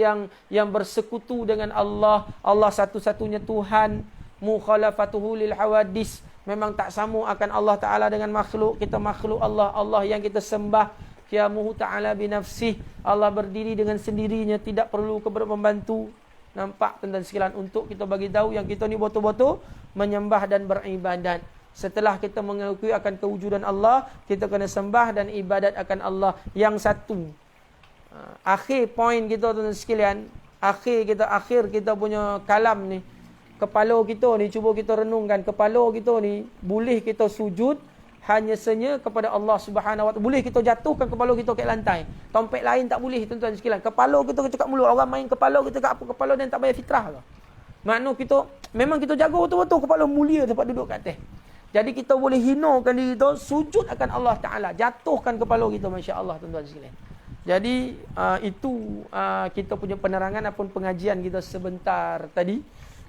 yang bersekutu dengan Allah. Allah satu-satunya Tuhan. Mukhalafatuhu lil hawadis. Memang tak sama akan Allah Ta'ala dengan makhluk. Kita makhluk Allah. Allah yang kita sembah. Qiyamuhu Ta'ala binafsih. Allah berdiri dengan sendirinya. Tidak perlu kepada pembantu. Nampak tuan-tuan sekalian, untuk kita bagi tahu yang kita ni betul-betul menyembah dan beribadat. Setelah kita mengakui akan kewujudan Allah, kita kena sembah dan ibadat akan Allah yang satu. Akhir poin kita tuan-tuan sekalian, akhir kita punya kalam ni, kepala kita ni, cuba kita renungkan, kepala kita ni boleh kita sujud hanya senya kepada Allah Subhanahu Wa Taala. Boleh kita jatuhkan kepala kita ke lantai. Tompek lain tak boleh tuan-tuan sekalian. Kepala kita cakap mulut. Orang main kepala kita kat apa kepala dan tak bayar fitrah ke. Makna kita memang kita jaga betul-betul kepala mulia tempat duduk kat atas. Jadi kita boleh hinakan diri kita, sujud akan Allah Ta'ala. Jatuhkan kepala kita, Masya Allah, tuan-tuan sekalian. Jadi, itu kita punya penerangan ataupun pengajian kita sebentar tadi.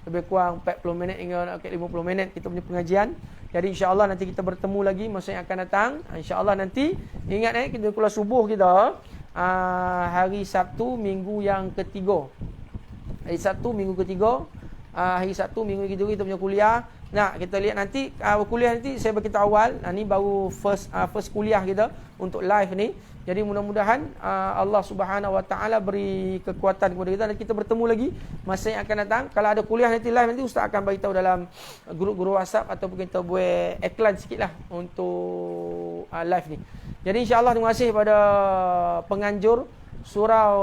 Lebih kurang 40 minit hingga 50 minit kita punya pengajian. Jadi, insyaAllah nanti kita bertemu lagi masa yang akan datang. InsyaAllah nanti, ingat kita keluar subuh kita, hari Sabtu, minggu yang ketiga. Hari Sabtu, minggu ketiga. Hari Sabtu, minggu ketiga kita punya kuliah. Nah, kita lihat nanti kuliah nanti saya beritahu awal. Ni baru first kuliah kita untuk live ni. Jadi mudah-mudahan Allah Subhanahu Wa Taala beri kekuatan kepada kita dan kita bertemu lagi masa yang akan datang. Kalau ada kuliah nanti live nanti ustaz akan beritahu dalam grup-grup WhatsApp ataupun kita buat iklan sikitlah untuk live ni. Jadi insya-Allah terima kasih kepada penganjur surau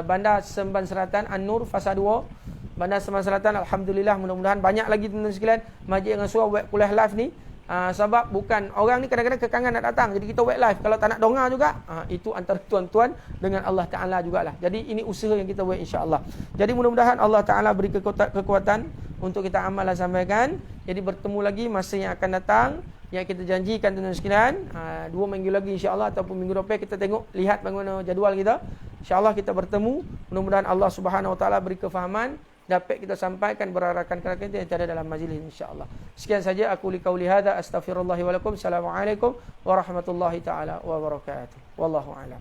Bandar Semban Selatan An-Nur Fasa 2 Bandar Semban Selatan. Alhamdulillah, mudah-mudahan banyak lagi teman-teman sekalian majlis dengan surau buat kuliah live ni. Sebab bukan orang ni kadang-kadang kekangan nak datang, jadi kita buat live. Kalau tak nak dengar juga, itu antara tuan-tuan dengan Allah Ta'ala jugalah. Jadi ini usaha yang kita buat insya-Allah. Jadi mudah-mudahan Allah Ta'ala beri kekuatan untuk kita amal dan sampaikan. Jadi bertemu lagi masa yang akan datang, yang kita janjikan tuan-tuan sekalian, 2 minggu lagi insya-Allah ataupun minggu depan kita tengok lihat bagaimana jadual kita. Insya-Allah kita bertemu. Mudah-mudahan Allah Subhanahu Wa Taala beri kefahaman, dapat kita sampaikan berarakan kerana kita yang ada dalam majlis insya-Allah. Sekian saja aku liqauli hadza, astaghfirullahi wa lakum. Assalamualaikum warahmatullahi taala wabarakatuh. Wallahu a'lam.